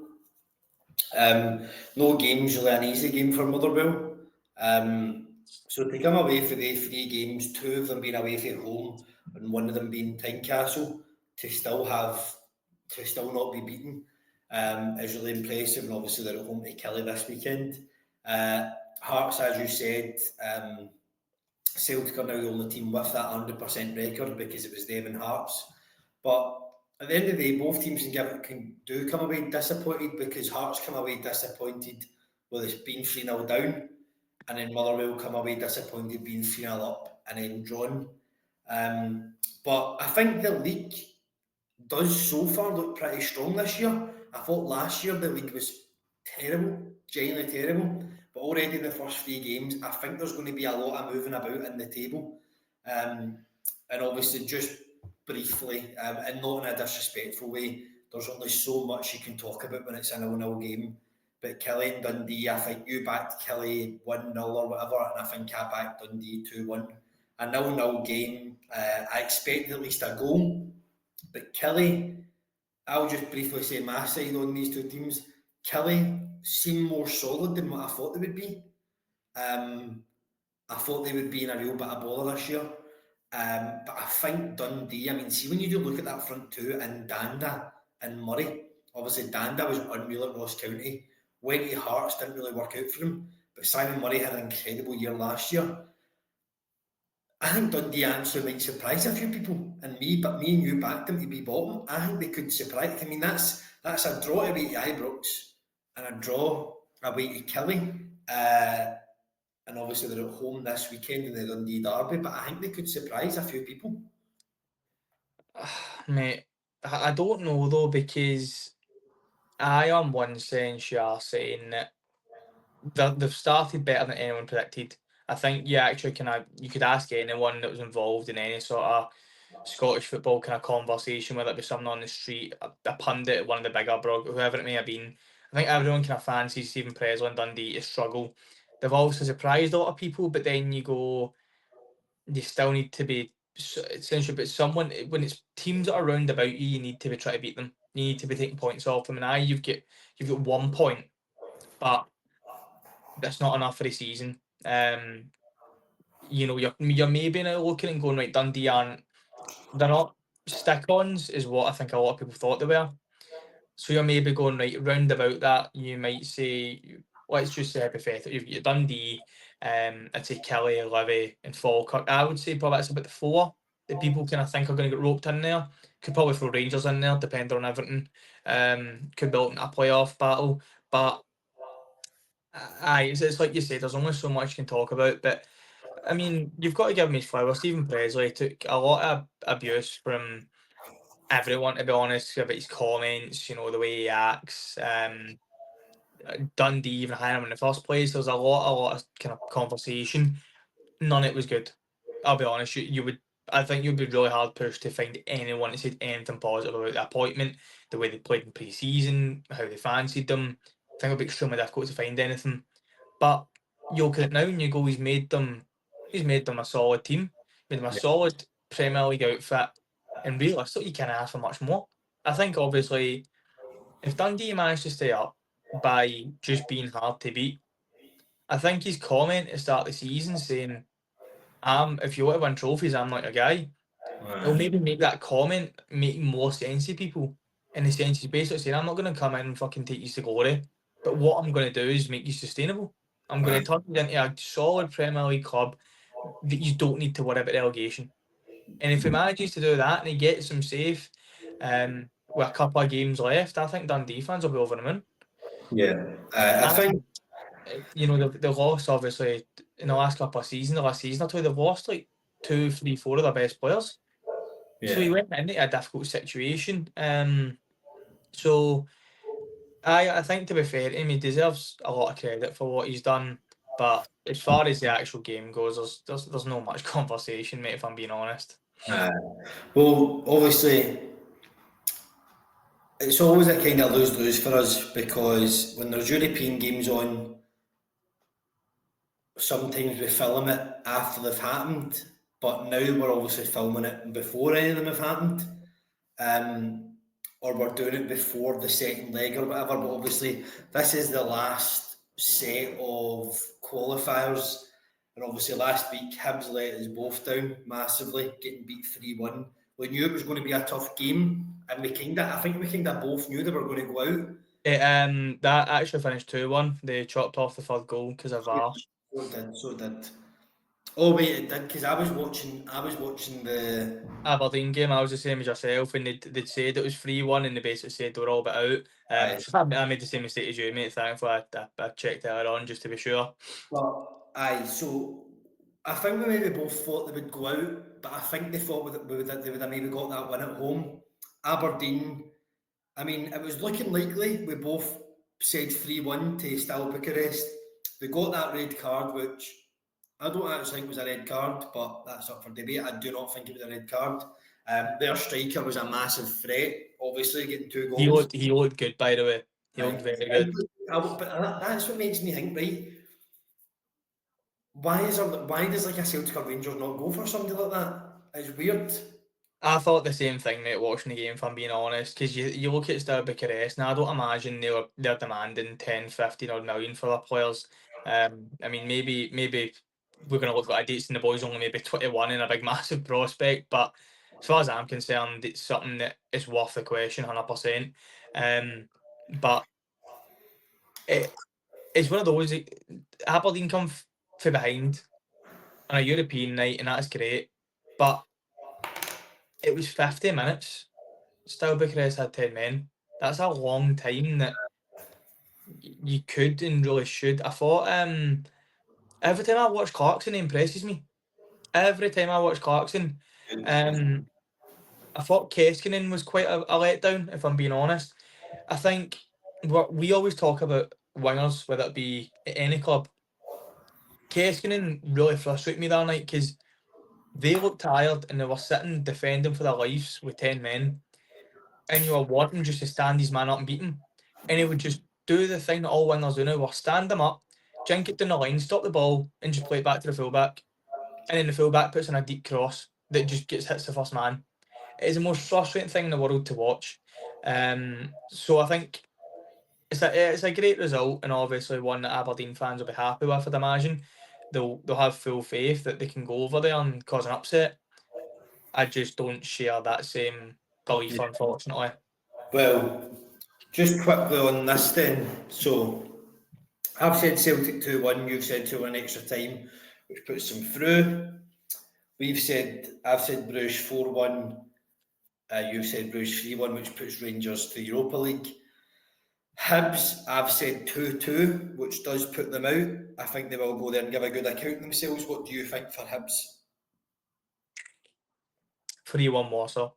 No game's really an easy game for Motherwell. So to come away for the three games, two of them being away from home and one of them being Tynecastle, to still not be beaten, is really impressive. And obviously they're at home to Kelly this weekend. Hearts, as you said, Celtic are now the only team with that 100% record because it was them and Hearts. But at the end of the day, both teams can come away disappointed, because Hearts come away disappointed with us being 3-0 down, and then Motherwell come away disappointed being 3-0 up and then drawn. But I think the league does so far look pretty strong this year. I thought last year the league was terrible, genuinely terrible. But already in the first three games, I think there's going to be a lot of moving about in the table. And obviously, just briefly, and not in a disrespectful way, there's only so much you can talk about when it's a 0-0 game. But Kelly and Dundee, I think you backed Kelly 1-0 or whatever, and I think I backed Dundee 2-1. A 0-0 game, I expect at least a goal. But Kelly, I'll just briefly say my side on these two teams. Kelly seem more solid than what I thought they would be. Um, I thought they would be in a real bit of bother this year. But I think Dundee, I mean, see, when you do look at that front two and Danda and Murray, obviously Danda was unreal at Ross County. Went to Hearts, didn't really work out for him. But Simon Murray had an incredible year last year. I think Dundee actually might surprise a few people, but me and you backed them to be bottom. I think they could surprise. I mean, that's a draw away to Ibrox and a draw away to Killie, and obviously they're at home this weekend in the Dundee derby. But I think they could surprise a few people. Mate, I don't know though, because I am one sense you are saying that they've started better than anyone predicted. I think you could ask anyone that was involved in any sort of Scottish football kind of conversation, whether it be someone on the street, a pundit, one of the bigger whoever it may have been. I think everyone kind of fancies Stephen Presley and Dundee to struggle. They've also surprised a lot of people, but then you go, they still need to be essentially. But someone, when it's teams that are round about you, you need to be trying to beat them. You need to be taking points off them. And you've got 1 point, but that's not enough for the season. You're maybe now looking and going, right, Dundee aren't, they're not stick-ons, is what I think a lot of people thought they were. So you're maybe going, right, round about that. You might say, let's just say hypothetical, you've got Dundee, I'd say Kelly, Levy, and Falkirk. I would say probably that's about the four that people kind of think are going to get roped in there. Could probably throw Rangers in there, depending on everything. Could build a playoff battle, but it's like you said, there's only so much you can talk about. But I mean, you've got to give him his flowers. Stephen Presley took a lot of abuse from everyone, to be honest, about his comments, the way he acts. Dundee even hired him in the first place. There's a lot of kind of conversation. None of it was good. I'll be honest. I think you'd be really hard pushed to find anyone that said anything positive about the appointment, the way they played in pre-season, how they fancied them. I think it'd be extremely difficult to find anything. But you look at it now and you go, he's made them a solid team, made them a solid Premier League outfit, and realistically, you can't ask for much more. I think obviously, if Dundee managed to stay up by just being hard to beat, I think his comment at the start of the season saying, if you want to win trophies, I'm not your guy. It'll maybe make that comment make more sense to people. In the sense he's basically saying, I'm not going to come in and fucking take you to glory, but what I'm going to do is make you sustainable. I'm going to turn you into a solid Premier League club that you don't need to worry about relegation. And if he manages to do that and he gets them safe, with a couple of games left, I think Dundee fans will be over the moon. Yeah, I think. The loss, obviously, in the last couple of seasons, the last season or two, they've lost like 2, 3, 4 of their best players. So he Yeah, went into a difficult situation. So I think, to be fair to him, he deserves a lot of credit for what he's done. But as far as the actual game goes, there's no much conversation, mate, if I'm being honest. Well, obviously, it's always a kind of lose-lose for us because when there's European games on, sometimes we film it after they've happened, but now we're obviously filming it before any of them have happened. Or we're doing it before the second leg or whatever, but obviously this is the last set of qualifiers. And obviously last week Hibs let us both down massively, getting beat 3-1. We knew it was going to be a tough game, and I think we kinda both knew they were going to go out. That actually finished 2-1. They chopped off the third goal because of VAR. So it did. Oh wait, it did, because I was watching the Aberdeen game, I was the same as yourself, and they'd said it was 3-1, and they basically said they were all but out. aye. I made the same mistake as you, mate. Thankfully, I checked earlier on just to be sure. So I think we maybe both thought they would go out, but I think they thought they would have maybe got that win at home. Aberdeen, I mean, it was looking likely. We both said 3-1 to Steaua Bucharest. They got that red card, which I don't actually think was a red card, but that's up for debate. I do not think it was a red card. Their striker was a massive threat, obviously, getting 2 goals. He looked good, by the way. He looked Right. very good. But that's what makes me think, right? Why does like a Celtic or Rangers not go for somebody like that? It's weird. I thought the same thing, mate, watching the game, if I'm being honest, because you look at Steaua Bucharest, and I don't imagine they're demanding 10, 15 odd million for their players. I mean, maybe we're going to look like idiots and the boys only maybe 21 and a big massive prospect, but as far as I'm concerned, it's something that is worth the question, 100%. But it's one of those, Aberdeen come from behind on a European night, and that's great, but it was 50 minutes. Still Bucharest had 10 men. That's a long time that you could and really should. I thought every time I watch Clarkson, he impresses me. Every time I watch Clarkson, um, I thought Keskinen was quite a letdown, if I'm being honest. I think we always talk about wingers, whether it be at any club. Keskinen really frustrated me that night because they looked tired and they were sitting defending for their lives with 10 men, and you were wanting just to stand his man up and beat him. And he would just do the thing that all wingers do now, where stand him up, jink it down the line, stop the ball, and just play it back to the fullback. And then the fullback puts in a deep cross that just hits the first man. It is the most frustrating thing in the world to watch. So I think it's a great result, and obviously one that Aberdeen fans will be happy with, I'd imagine. They'll have full faith that they can go over there and cause an upset. I just don't share that same belief, unfortunately. Well, just quickly on this then. So I've said Celtic 2-1, you've said 2-1 extra time, which puts them through. I've said Bruges 4-1, you've said Bruges 3-1, which puts Rangers to the Europa League. Hibs, I've said 2-2, which does put them out. I think they will go there and give a good account of themselves. What do you think for Hibs? 3-1 Warsaw.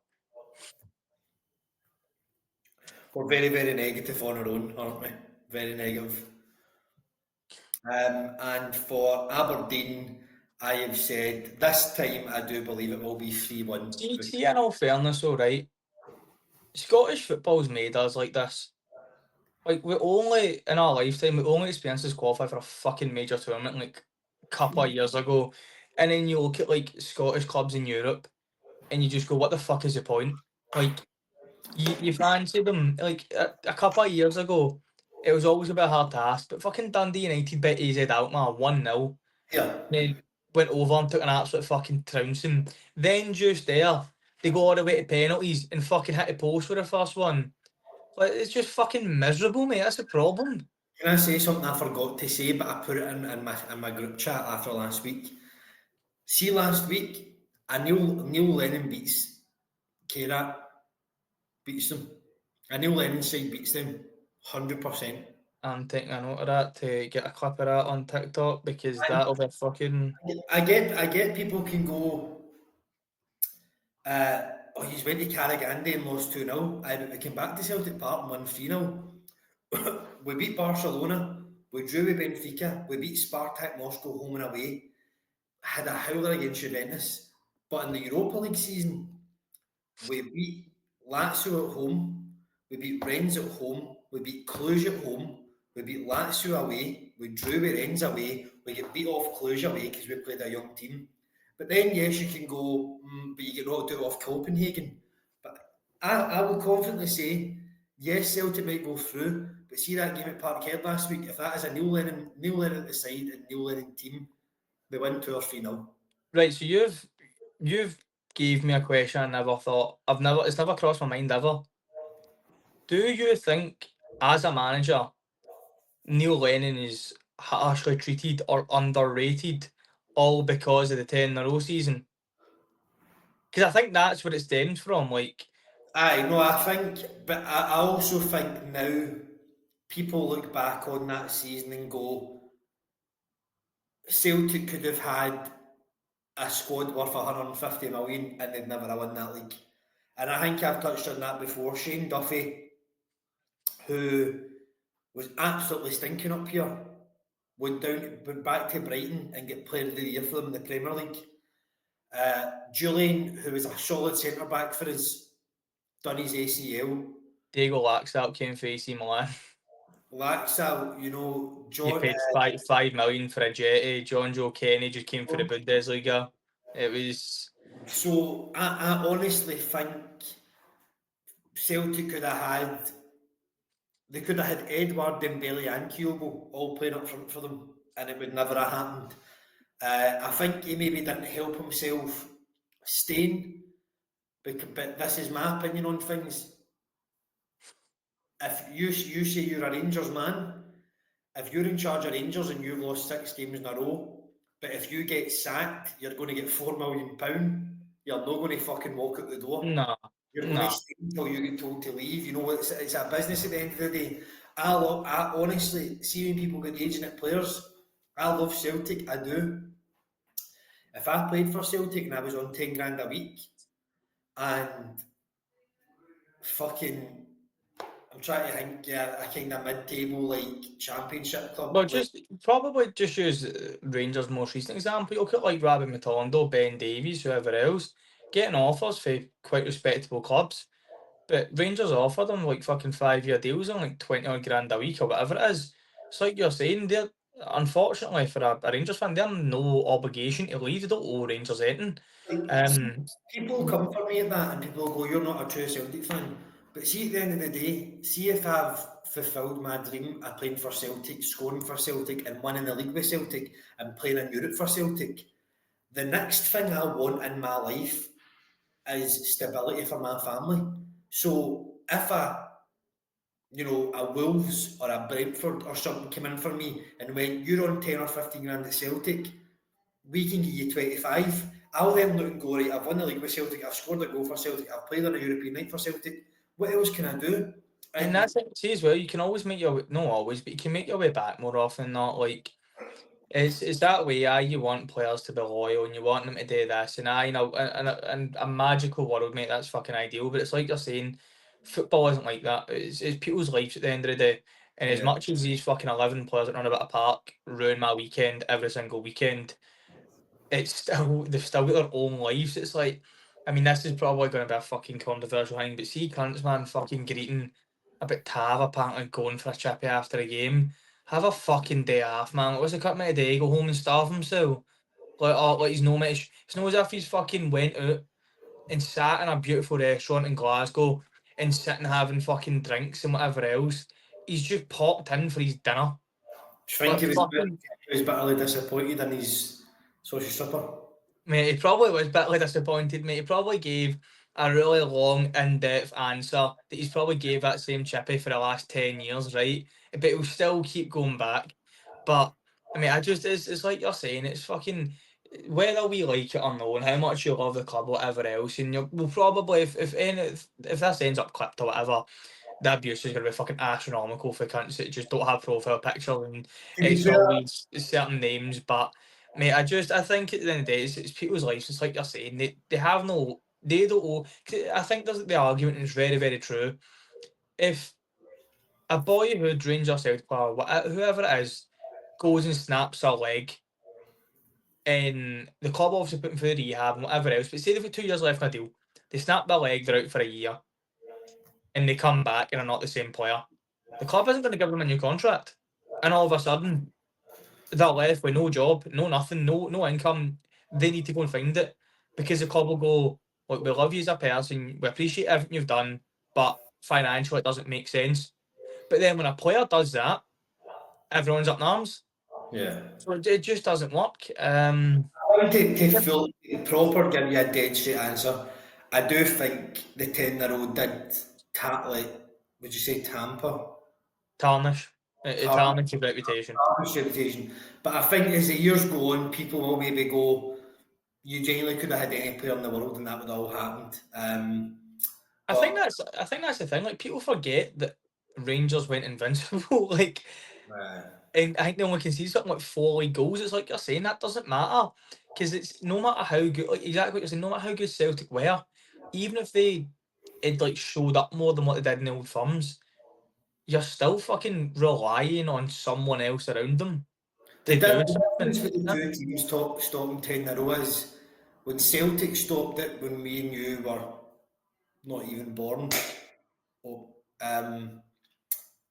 We're very, very negative on our own, aren't we? Very negative. And for Aberdeen, I have said this time I do believe it will be 3-1. See, in all fairness, all right, Scottish football's made us like this. Like, we only, in our lifetime, we only experienced this qualify for a fucking major tournament like a couple of years ago. And then you look at like Scottish clubs in Europe and you just go, what the fuck is the point? Like, you fancy them, like a couple of years ago, it was always a bit hard to ask, but fucking Dundee United beat AZ Alkmaar 1-0. Yeah. Then went over and took an absolute fucking trouncing. Then just there, they go all the way to penalties and fucking hit the post for the first one. Like, it's just fucking miserable, mate. That's the problem. Can I say something I forgot to say, but I put it in my group chat after last week? See, last week, Neil Lennon beats Kierat, beats them. A Neil Lennon side beats them 100%. I'm taking a note of that to get a clip of that on TikTok because that'll be fucking. I get people can go, he's went to Carragandi and lost 2-0. But we came back to Celtic Park and won 3-0. We beat Barcelona We drew with Benfica, we beat Spartak Moscow home and away, had a howler against Juventus, but in the Europa League season, we beat Lazio at home, we beat Rennes at home, we beat Cluj at home, we beat Lazio away, we drew with Rennes away, we get beat off Cluj away because we played a young team. But then, yes, you can go, but you get knocked out off Copenhagen. But I will confidently say, yes, Celtic might go through, but see that game at Parkhead last week, if that is a Neil Lennon at the side and Neil Lennon team, we win 2 or 3-0. Right, so you've gave me a question I never thought it's never crossed my mind ever. Do you think as a manager Neil Lennon is harshly treated or underrated all because of the 10 in a row season? Because I think that's where it stems from. Like, Aye, no, I think, but I also think now people look back on that season and go, Celtic could have had a squad worth 150 million and they'd never have won that league. And I think I've touched on that before. Shane Duffy, who was absolutely stinking up here, went back to Brighton and get Player of the Year for them in the Premier League. Julian, who was a solid centre back for us, done his ACL. Diego Laxalt came for AC Milan. Laxalt, You John. paid 5 million for a jetty. John Joe Kenny just came for the Bundesliga. It was So I honestly think Celtic could have had. They could have had Edward, Dembele, and Kyogo all playing up front for them, and it would never have happened. I think he maybe didn't help himself staying, but this is my opinion on things. If you say you're a Rangers man, if you're in charge of Rangers and you've lost 6 games in a row, but if you get sacked, you're going to get £4 million. You're not going to fucking walk out the door. no, You're going to no. stay until you get told to leave. It's a business at the end of the day. I honestly see when people get raging at players. I love Celtic, I do. If I played for Celtic and I was on 10 grand a week and fucking, I'm trying to think, yeah, a kind of mid-table like championship Well, club. Like, just probably just use Rangers' most recent example. Look at like Rabbi Matondo, Ben Davies, whoever else, getting offers for quite respectable clubs. But Rangers offer them like fucking 5 year deals on like 20 odd grand a week or whatever it is. It's like you're saying, they're unfortunately for a Rangers fan, they're no obligation to leave. They don't owe Rangers anything. see, Um, people come for me at that and people go, you're not a true Celtic fan. But see, at the end of the day, see if I've fulfilled my dream of playing for Celtic, scoring for Celtic, and winning the league with Celtic, and playing in Europe for Celtic. The next thing I want in my life is stability for my family. So if a Wolves or a Brentford or something came in for me and went, you're on 10 or 15 grand at Celtic, we can give you 25. I'll then look and go, right, I've won the league with Celtic, I've scored a goal for Celtic, I've played on a European night for Celtic. What else can I do? and And that's it. See as well, you can always make your way, not always, but you can make your way back more often than not. Like, it's that way. You want players to be loyal and you want them to do this. And and a magical world, mate, that's fucking ideal. But it's like you're saying, football isn't like that. It's people's lives at the end of the day. And as yeah, much as these fucking 11 players that run about a park ruin my weekend every single weekend, they've still got their own lives. It's like, I mean, this is probably going to be a fucking controversial thing, but see, cunts, man, fucking greeting about Tav apparently going for a chippy after a game. Have a fucking day off, man. What's the cut me today? Go home and starve himself. Like, oh, like he's no mate. It's not as if he's fucking went out and sat in a beautiful restaurant in Glasgow and sitting having fucking drinks and whatever else. He's just popped in for his dinner. I think Like, he fucking was bitterly disappointed in his social supper. mate, he probably was bitterly disappointed, mate. He probably gave a really long, in-depth answer that he's probably gave that same chippy for the last 10 years, right? But he'll still keep going back. But, I mean, it's like you're saying, it's fucking, whether we like it or not, and how much you love the club, whatever else, and we'll probably, if this ends up clipped or whatever, the abuse is going to be fucking astronomical for cunts that just don't have profile pictures and To be it's fair, always certain names. But mate, I think at the end of the day, it's people's lives. It's like you're saying, they have no, they don't. I think there's the argument is very, very true. If a boyhood Rangers Celtic player, whoever it is, goes and snaps their leg, and the club obviously put them through rehab and whatever else, but say they've got 2 years left in a deal, they snap their leg, they're out for a year, and they come back and are not the same player. The club isn't going to give them a new contract, and all of a sudden they're left with no job, no nothing, no income. They need to go and find it because the club will go, look, we love you as a person, we appreciate everything you've done, but financially it doesn't make sense. But then when a player does that, everyone's up in arms. Yeah. So it just doesn't work. I think to full proper give you a dead straight answer. I do think the 10-year-old did like would you say tamper? Tarnish. It Tarnish tarnishes reputation. his reputation. But I think as the years go on, people will maybe go, you genuinely could have had any player in the world and that would all happened. But I think that's the thing. Like people forget that Rangers went invincible. Like, uh, and I think they only conceded something like 4 goals. It's like you're saying that doesn't matter because it's no matter how good, like exactly what you're saying. No matter how good Celtic were, even if they had like showed up more than what they did in the old firms, you're still fucking relying on someone else around them the to do difference something. with the two teams stopping 10 in a row is when Celtic stopped it when me and you were not even born. Oh,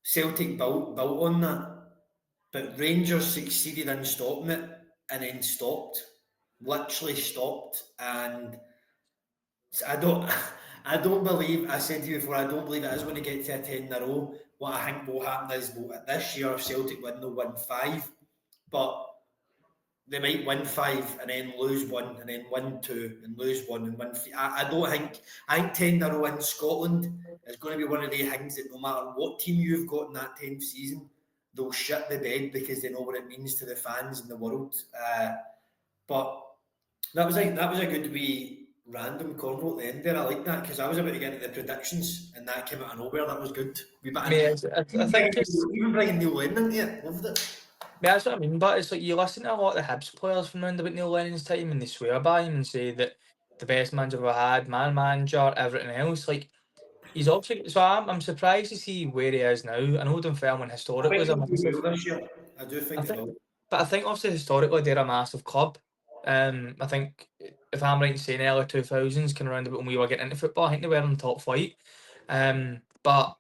Celtic built on that. But Rangers succeeded in stopping it and then stopped, literally stopped. And I don't, I don't believe. I said to you before, I don't believe it is going to get to a 10 in a row. What I think will happen is this year if Celtic win, they'll win five, but they might win five and then lose one and then win two and lose one and win three. I don't think. I think 10 in a row in Scotland is going to be one of the things that no matter what team you've got in that 10th season, they'll shit the bed because they know what it means to the fans and the world. But that was a good wee random convo at the end there. I like that because I was about to get into the predictions and that came out of nowhere. That was good. We but Yeah, I think it's even bringing Neil Lennon into it, loved it. yeah, that's what I mean. But it's like you listen to a lot of the Hibs players from around about Neil Lennon's time, and they swear by him and say that the best manager we've ever had, man manager, everything else. Like he's obviously so I'm surprised to see where he is now. I know Dunfermline I historically think is a they'll do massive. well this year. I do I think they think, will. but I think obviously historically they're a massive club. I think if I'm right in saying early 2000s, kind of around about when we were getting into football, I think they were in the top flight. But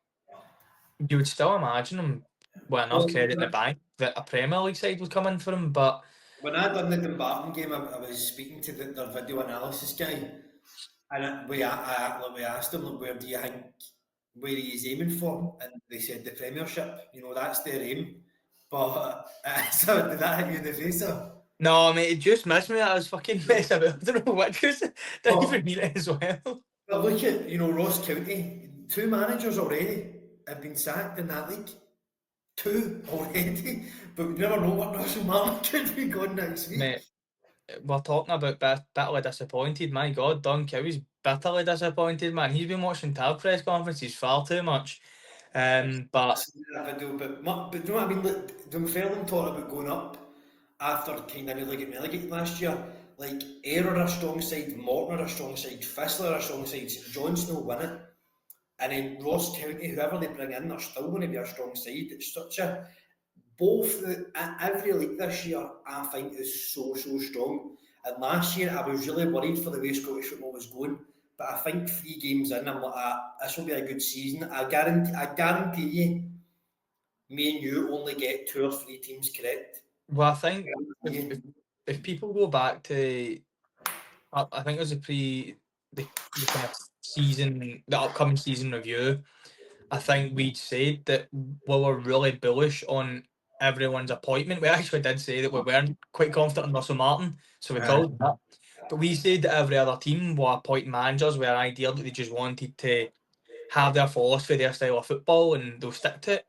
you would still imagine them with enough Well, credit in the bank that a Premier League side would come in for him. But when I done the Dumbarton game, I was speaking to their video analysis guy, and we asked him, like, where do you think where he's aiming for? And they said the Premiership. You know, that's their aim. But so did that hit you in the face? Or? no, mate, it just missed me. I was fucking messing about. I don't know which was. Didn't Well, even mean it as well. but look at Ross County. Two managers already have been sacked in that league. Two already, but we never know what Russell Martin could be going next week. Mate, we're talking about bitterly disappointed. My God, Don Cowie's bitterly disappointed, man. He's been watching tab press conferences far too much. But Seen that video, but do you know what I mean? Like, Dunfermline talking about going up after kind of nearly getting relegated last year. Like, Ayr are a strong side, Morton are a strong side, Fistler are a strong side, St Johnstone will win it. And then Ross County, whoever they bring in, they're still going to be a strong side. It's such a every league this year I think is so strong. And last year I was really worried for the way Scottish football was going. But I think 3 games in, I'm like, this will be a good season. I guarantee you, me and you only get 2 or 3 teams correct. well, I think if Yeah. if, if people go back to, I think it was the kind of season, the upcoming season review. I think we'd said that we were really bullish on everyone's appointment. We actually did say that we weren't quite confident in Russell Martin, so we called that. But we said that every other team were appointing managers with an idea that they just wanted to have their philosophy, their style of football, and they'll stick to it.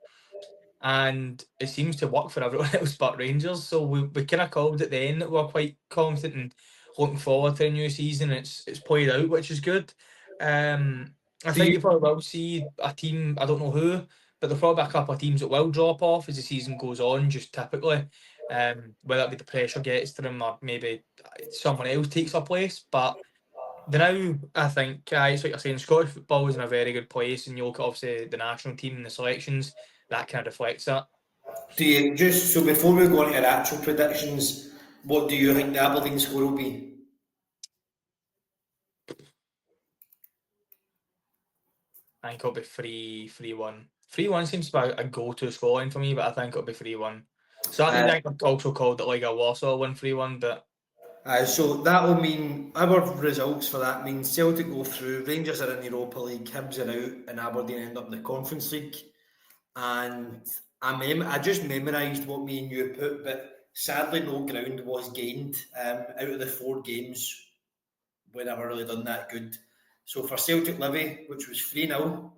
And it seems to work for everyone else but Rangers. So we kind of called it then that we're quite confident and looking forward to the new season. It's played out, which is good. I Do think you you probably will see a team, I don't know who, but there'll probably be a couple of teams that will drop off as the season goes on, just typically. Whether it be the pressure gets to them or maybe someone else takes their place. But Now, I think, it's like you're saying, Scottish football is in a very good place, and you look at obviously the national team and the selections, that kind of reflects that. Do you just so before we go on to our actual predictions, what do you think the Aberdeen score will be? I think it'll be 3-1. 3-1 seems to be a go-to scoreline for me, but I think it'll be 3-1. So that means Uh, I think I've also called it like a Warsaw win 3-1, but so that will mean our results for that means Celtic go through, Rangers are in the Europa League, Hibs are out, and Aberdeen end up in the Conference League. And I just memorised what me and you put, but sadly no ground was gained out of the 4 games. We never really done that good. So for Celtic Livy, which was 3-0,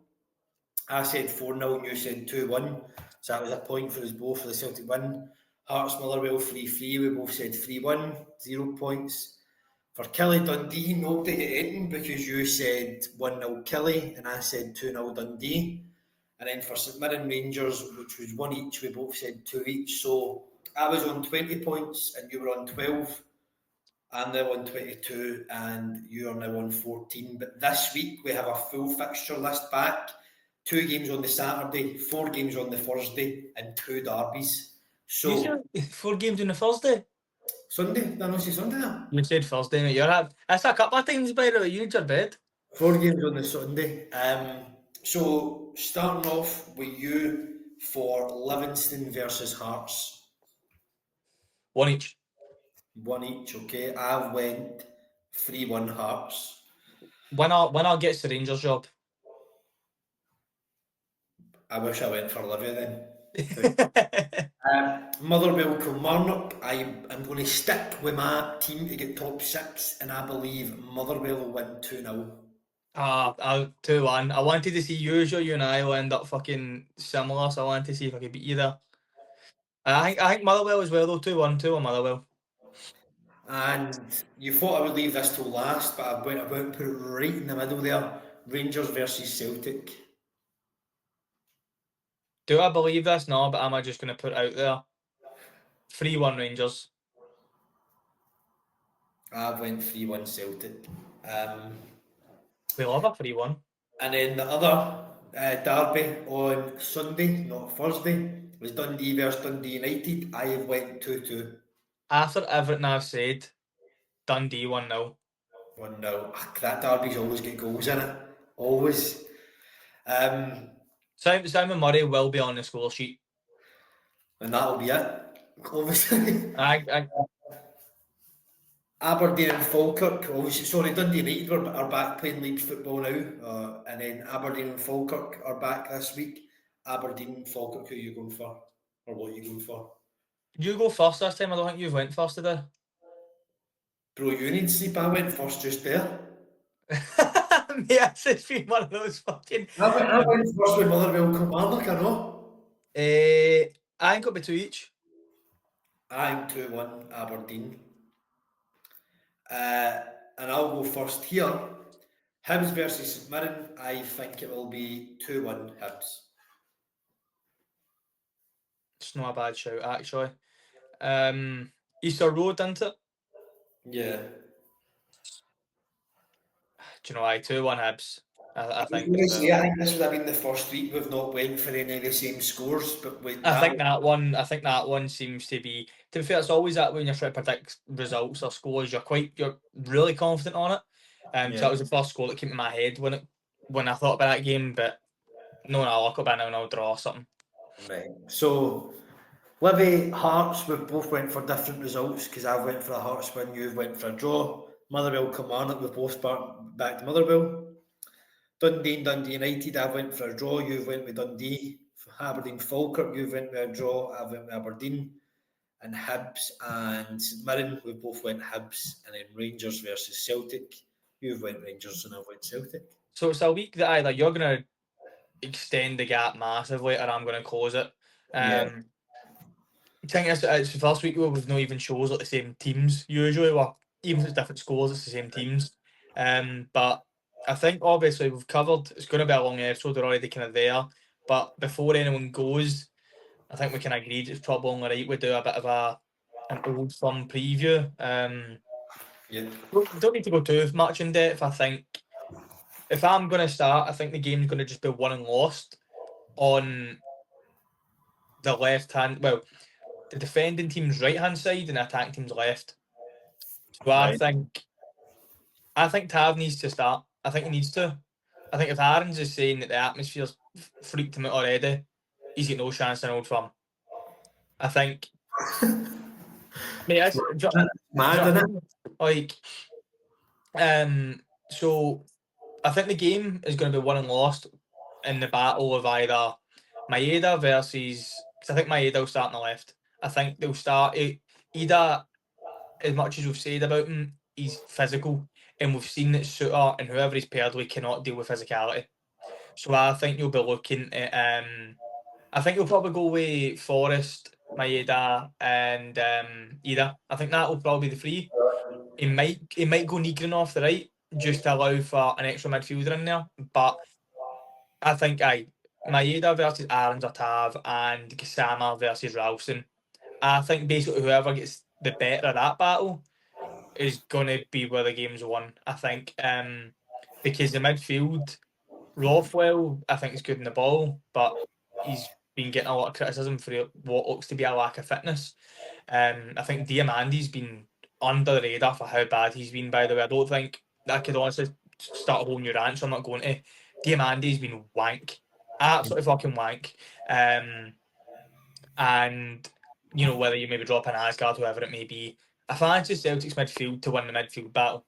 I said 4-0 and you said 2-1. So that was a point for us both for the Celtic win. Hearts Motherwell 3-3, we both said 3-1, 0 points. For Kelly Dundee, nobody got anything because you said 1-0 Kelly and I said 2-0 Dundee. And then for St Mirren Rangers, which was 1 each, we both said 2 each. So I was on 20 points and you were on 12. I'm now on 22 and you are now on 14. But this week we have a full fixture list back. 2 games on the Saturday, 4 games on the Thursday, and 2 derbies. you So said 4 games on the Thursday. Sunday, did I not say Sunday? You said Thursday, mate. That's a couple of times, by the way. You need your bed. 4 games on the Sunday. So starting off with you for Livingston versus Hearts. One each. 1 each, okay. I went 3-1 Hearts. Winner gets the Rangers job. I wish I went for Livy then. Motherwell Kilmarnock. I am going to stick with my team to get top 6, and I believe Motherwell will win 2-0. 2-1. I wanted to see you and I will end up fucking similar, so I wanted to see if I could beat you there. I think Motherwell as well though, 2-1 Motherwell. And you thought I would leave this till last, but I went about and put it right in the middle there. Rangers versus Celtic. Do I believe this? No, but am I just gonna put it out there? 3-1 Rangers. I went 3-1 Celtic. We love a 3-1. And then the other derby on Sunday, not Thursday, was Dundee versus Dundee United. I have went 2-2. After everything I've said, Dundee 1-0. 1-0. That derby's always get goals in it. Always. Um, Simon Murray will be on the score sheet. and that'll be it. Obviously. I Aberdeen and Falkirk, obviously, sorry, Dundee United are back playing league football now, and then Aberdeen and Falkirk are back this week. Aberdeen and Falkirk, who are you going for? Or what are you going for? You go first this time. I don't think you've went first today. Bro, you need sleep. I went first just there. Yes, it's been one of those fucking. I went first with Motherwell Kilmarnock, I know. I think it'll be 2 each. I'm 2-1 Aberdeen. And I'll go first here. Hibs versus St Mirren, I think it will be 2-1 Hibs. It's not a bad shout, actually. Easter Road, isn't it? Yeah. Do you know, 2-1 Hibs. I I was think going as to say, well. I think this would have been the first week we've not went for any of the same scores, but with I that, think that one. I think that one seems to be. To be fair, it's always that when you're trying to predict results or scores, you're really confident on it. So yeah, that was the first score that came to my head when I thought about that game. But no, I'll look about now and I'll draw or something. right. So, Livy, Hearts, we've both went for different results because I've went for a Hearts win, you've went for a draw. Motherwell, Kilmarnock, we've both back to Motherwell. Dundee and Dundee United, I've went for a draw, you've went with Dundee. For Aberdeen, Falkirk, you've went with a draw, I've went with Aberdeen. And Hibs and St Mirren, we both went Hibs, and then Rangers versus Celtic. You've went Rangers and I've went Celtic. So it's a week that either you're going to extend the gap massively or I'm going to close it. Yeah. I think it's the first week where we've not even chose like the same teams usually. Well, even if it's different scores, it's the same teams. But I think obviously we've covered. It's going to be a long episode. We're already kind of there. But before anyone goes, I think we can agree it's probably only right we do a bit of an old firm preview. Yeah. Don't need to go too much in depth. I think if I'm going to start, I think the game's going to just be won and lost on the left hand. Well, the defending team's right hand side and the attacking team's left. So Right. I think Tav needs to start. I think he needs to. I think if Aaron's is saying that the atmosphere's freaked him out already, he's got no chance in Old Firm. I think. Mate, That's mad, isn't it? like, so I think the game is going to be won and lost in the battle of either Maeda versus. Because I think Maeda will start on the left. I think they'll start Ida. As much as we've said about him, he's physical, and we've seen that Suter and whoever he's paired with cannot deal with physicality. So I think you'll be looking at. I think you'll probably go with Forrest, Maeda, and Ida. I think that will probably be the three. He might go Negrin off the right just to allow for an extra midfielder in there. But I think Maeda versus Aaron's or Tav and Gisama versus Ralston. I think basically whoever gets the better of that battle is going to be where the game's won. I think because the midfield, Rothwell, I think is good in the ball, but he's been getting a lot of criticism for what looks to be a lack of fitness. I think Diamandi's been under the radar for how bad he's been. By the way, I don't think I could honestly start a whole new rant, so I'm not going to. Diamandi's been wank, absolutely fucking wank. And whether you maybe drop an Asgard, whoever it may be, I fancy Celtics midfield to win the midfield battle.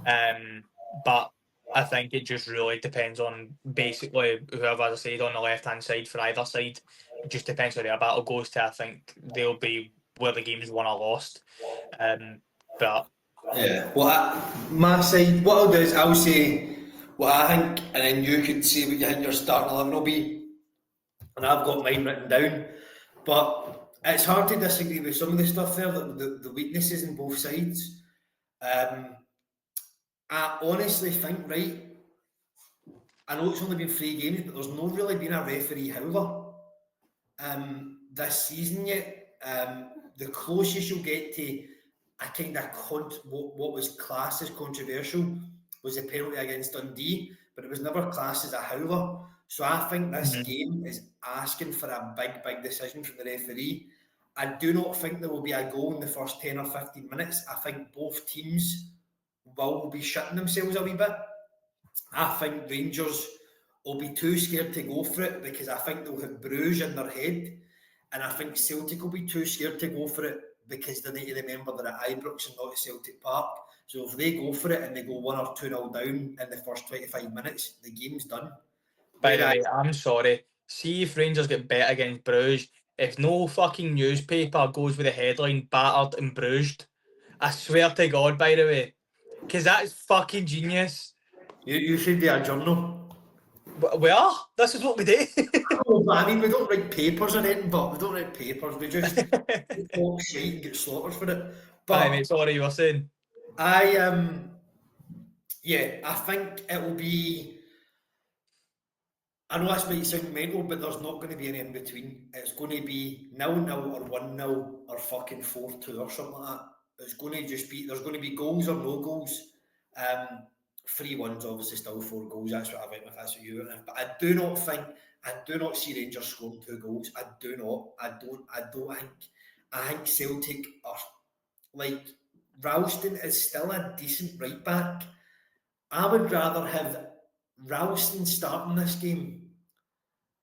But I think it just really depends on basically whoever, as I said, on the left hand side for either side. It just depends where their battle goes to. I think they'll be where the game's won or lost. But Yeah. Well, my side, what I'll do is I'll say what I think, and then you could say what you think your starting 11 will be, and I've got mine written down. But it's hard to disagree with some of the stuff there, the weaknesses in both sides. Um, I honestly think, right, I know it's only been 3 games, but there's not really been a referee howler this season yet. The closest you'll get to a kind of what was classed as controversial was the penalty against Dundee, but it was never classed as a howler. So I think this game is asking for a big, big decision from the referee. I do not think there will be a goal in the first 10 or 15 minutes. I think both teams will be shitting themselves a wee bit. I think Rangers will be too scared to go for it because I think they'll have Bruges in their head, and I think Celtic will be too scared to go for it because they need to remember they're at Ibrox and not at Celtic Park. So if they go for it and they go 1 or 2-0 down in the first 25 minutes, the game's done. by the way, I'm sorry. See if Rangers get bet against Bruges. If no fucking newspaper goes with the headline battered and bruised, I swear to God, by the way, because that is fucking genius. You should do a journal. We are. This is what we do. Oh, I mean, we don't write papers or anything, but we don't write papers. We just talk shit and get slaughtered for it. Aye, But mate, sorry, you were saying. Yeah, I think it will be. I know this might sound mental, but there's not going to be any in between. It's going to be 0-0 or 1-0 or fucking 4-2 or something like that. It's going to just be, there's going to be goals or no goals. 3-1's obviously still 4 goals. That's what I went with. That's what you went with. But I do not see Rangers scoring 2 goals. I do not. I don't think. I think Celtic are like, Ralston is still a decent right back. I would rather have Ralston starting this game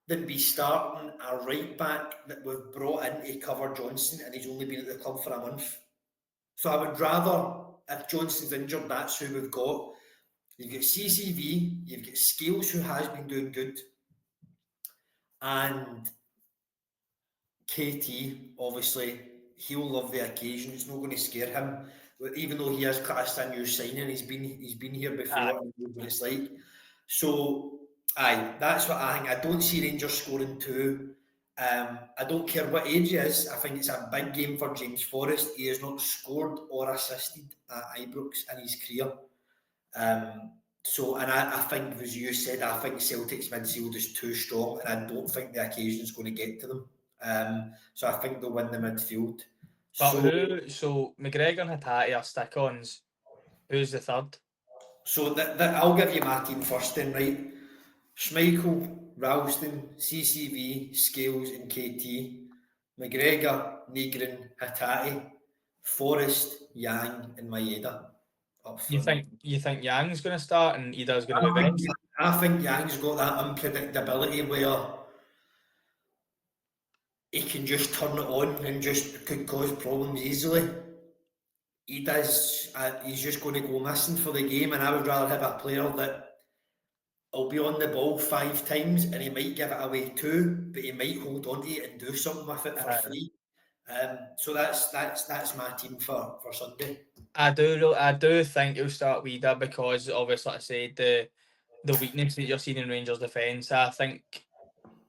than be starting a right back that we've brought in to cover Johnson and he's only been at the club for a month. So I would rather, if Johnson's injured, that's who we've got. You've got CCV, you've got Scales, who has been doing good, and KT, obviously, he'll love the occasion. It's not going to scare him, even though he has classed a new signing. He's been here before and knows what it's like. So, that's what I think. I don't see Rangers scoring 2. I don't care what age he is. I think it's a big game for James Forrest. He has not scored or assisted at Ibrox in his career. And I think, as you said, I think Celtic's midfield is too strong, and I don't think the occasion is going to get to them. So I think they'll win the midfield. But So, so McGregor and Hattati are stick-ons. Who's the third? I'll give you my team first then, right? Schmeichel, Ralston, CCV, Scales and KT, McGregor, Negrin, Hattati, Forrest, Yang and Maeda up front. You think Yang's going to start and Ida's going to I be think, benched? I think Yang's got that unpredictability where he can just turn it on and just could cause problems easily. He does, he's just going to go missing for the game, and I would rather have a player that will be on the ball 5 times and he might give it away two, but he might hold on to it and do something with it for Uh, free. So that's my team for Sunday. I do think he'll start Vida because obviously, like I said, the weakness that you're seeing in Rangers defence, I think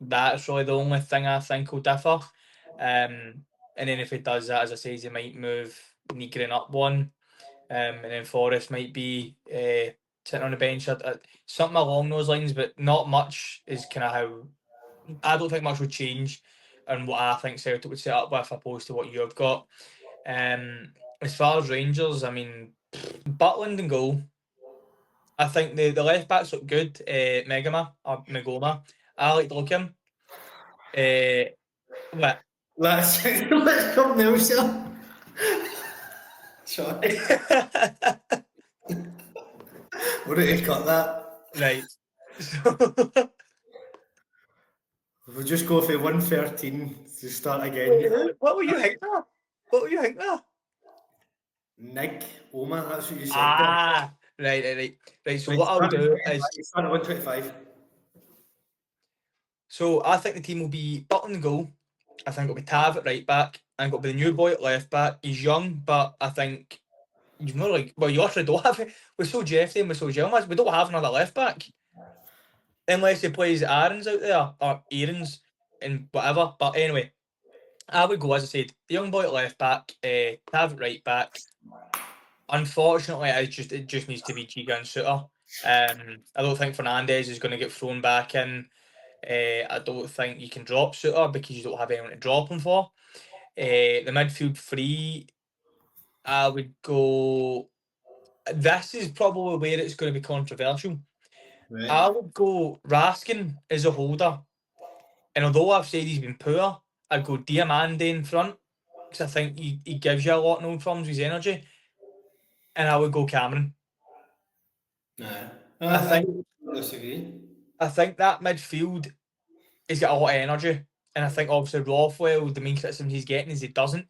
that's really the only thing I think will differ. And then if he does that, as I say, he might move Negrin up one, and then Forrest might be sitting on the bench, something along those lines. But not much is kind of how I don't think much would change, and what I think Celtic would set up with opposed to what you've got. As far as Rangers, I mean, Butland and goal. I think the left backs look good. Megama or Megoma. I like the look of him. What? Let's come now, sir. Sorry, we're going to cut that. Right. So, We'll just go for 113 to start again. what were you thinking of? What were you thinking of? Nick, Oma, that's what you said there. Ah, right. So Right, what I'll do is, start at 125. so I think the team will be Button in goal. I think it'll be Tav at right back. I think it'll be the new boy at left back. He's young, but I think you've not like, well, you actually don't have it. We're so Jeffy and we're so Gilmas. We don't have another left back unless he plays Aaron's out there or Aaron's and whatever. But anyway, I would go, as I said, the young boy at left back, Tav at right back. Unfortunately, it just needs to be Giga and Suter. I don't think Fernandez is going to get thrown back in. I don't think you can drop Suter because you don't have anyone to drop him for. The midfield three, I would go. This is probably where it's going to be controversial. Right. I would go Raskin as a holder, and although I've said he's been poor, I'd go Diamande in front because I think he gives you a lot in Old Firms with his energy, and I would go Cameron. Nah. I I think don't disagree. I think that midfield has got a lot of energy, and I think obviously Rothwell, the main criticism he's getting is he doesn't.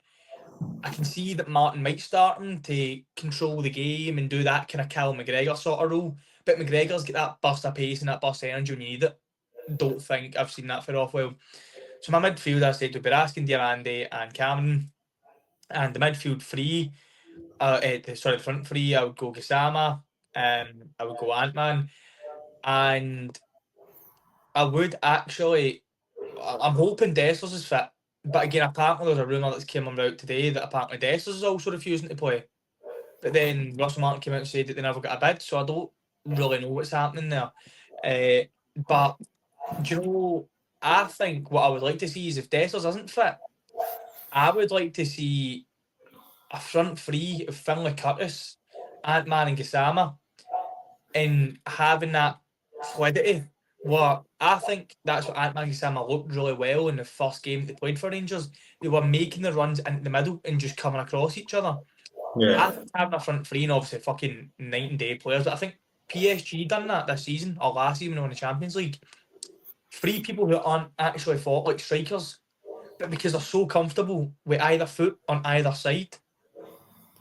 I can see that Martin might start him to control the game and do that kind of Cal McGregor sort of role, but McGregor's got that burst of pace and that burst of energy when you need it. Don't think I've seen that for Rothwell. So my midfield, I said, would be Raskin, Diamande and Cameron, and the midfield three, the front three, I would go Gasama, I would go Ant-Man, and I would actually. I'm hoping Dessers is fit, but again, apparently there's a rumour that's came out today that apparently Dessers is also refusing to play. But then Russell Martin came out and said that they never got a bid, so I don't really know what's happening there. But do you know, I think what I would like to see is if Dessers isn't fit, I would like to see a front three of Finlay Curtis, Ant-Man and Gassama, and having that fluidity. What I think that's what Ant-Man and Gassama looked really well in the first game they played for Rangers. They were making the runs into the middle and just coming across each other. I Yeah. think having a front three and obviously fucking night and day players, but I think PSG done that this season or last season when they won the Champions League. Three people who aren't actually fought like strikers, but because they're so comfortable with either foot on either side,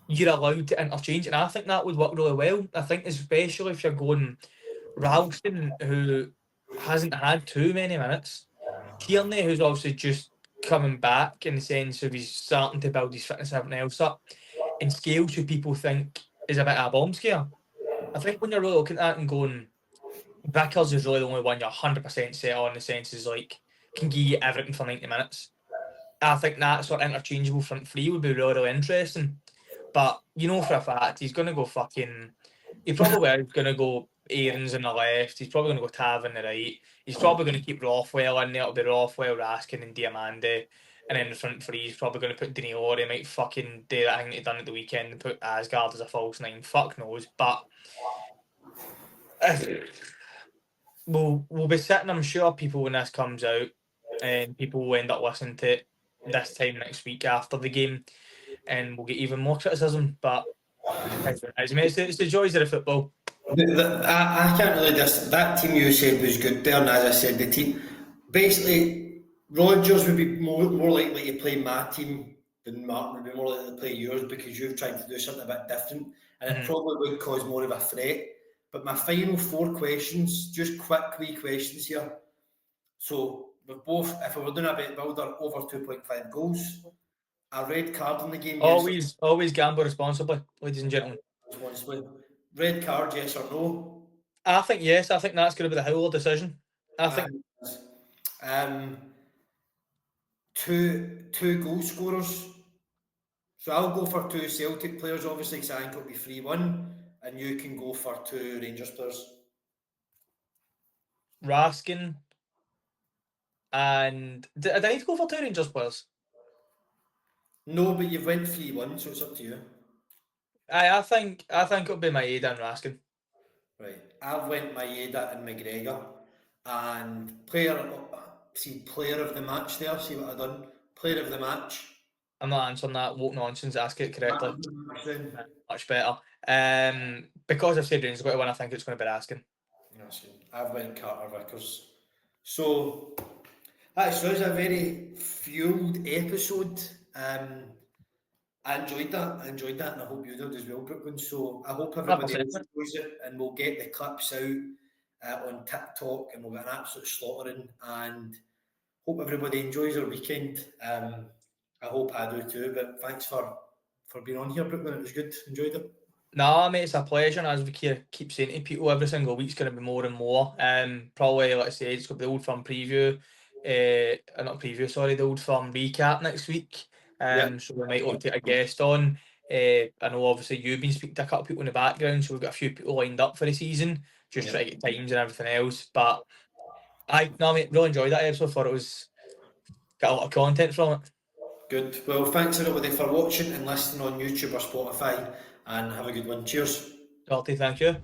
you're allowed to interchange, and I think that would work really well. I think especially if you're going Ralston, who hasn't had too many minutes, Tierney, who's obviously just coming back in the sense of he's starting to build his fitness and everything else up, and Scales, who people think is a bit of a bomb scare. I think when you're really looking at it and going, Vickers is really the only one you're 100% set on, in the sense is like, can give you everything for 90 minutes. I think that sort of interchangeable front three would be really, really interesting. But you know for a fact he's going to go fucking. He probably is going to go Aaron's on the left. He's probably going to go Tav on the right. He's probably going to keep Rothwell in there. It'll be Rothwell, Raskin, and Diamande. and then the front three is probably going to put Danilo, or he might fucking do that thing that he done at the weekend and put Asgard as a false nine. Fuck knows, but we'll be sitting. I'm sure people when this comes out, and people will end up listening to it this time next week after the game, and we'll get even more criticism. But it's the joys of the football. I can't really that team you said was good there, and as I said, the team basically Rodgers would be more likely to play my team than Martin would be more likely to play yours because you've tried to do something a bit different, and it probably would cause more of a threat. But my final 4 questions, just quick wee questions here. So we've both, if we were doing a bet builder, over 2.5 goals, a red card in the game, yes Always gamble responsibly, ladies and gentlemen. responsibly. Red card, yes or no? I think yes. I think that's going to be the Howler decision. I think two goal scorers. So I'll go for 2 Celtic players, obviously, because I think it'll be 3-1, and you can go for 2 Rangers players. Raskin and did I need to go for 2 Rangers players? No, but you've went 3-1, so it's up to you. I think it'll be Maeda and Raskin. Right, I've went Maeda and McGregor, and player of the match there. See what I've done. Player of the match. I'm not answering that woke nonsense. Ask it correctly. Raskin. Much better. Because I've said Rangers got to win, I think it's going to be Raskin. I've went Carter Vickers. So that was a very fueled episode. I enjoyed that, and I hope you did as well, Brooklyn. So I hope everybody else enjoys it, and we'll get the clips out on TikTok, and we'll get an absolute slaughtering. And hope everybody enjoys their weekend. I hope I do too. But thanks for being on here, Brooklyn. It was good. Enjoyed it. No, mate, it's a pleasure. And as we keep saying to people, every single week's going to be more and more. Probably, like I say, it's going to be the Old Firm preview. Not preview, sorry, the Old Firm recap next week. So we might look to take a guest on. I know obviously you've been speaking to a couple of people in the background, so we've got a few people lined up for the season, just trying to get times and everything else. But mate, really enjoyed that episode. Thought it was got a lot of content from it. Good. Well, thanks everybody for watching and listening on YouTube or Spotify, and have a good one. Cheers. Thank you.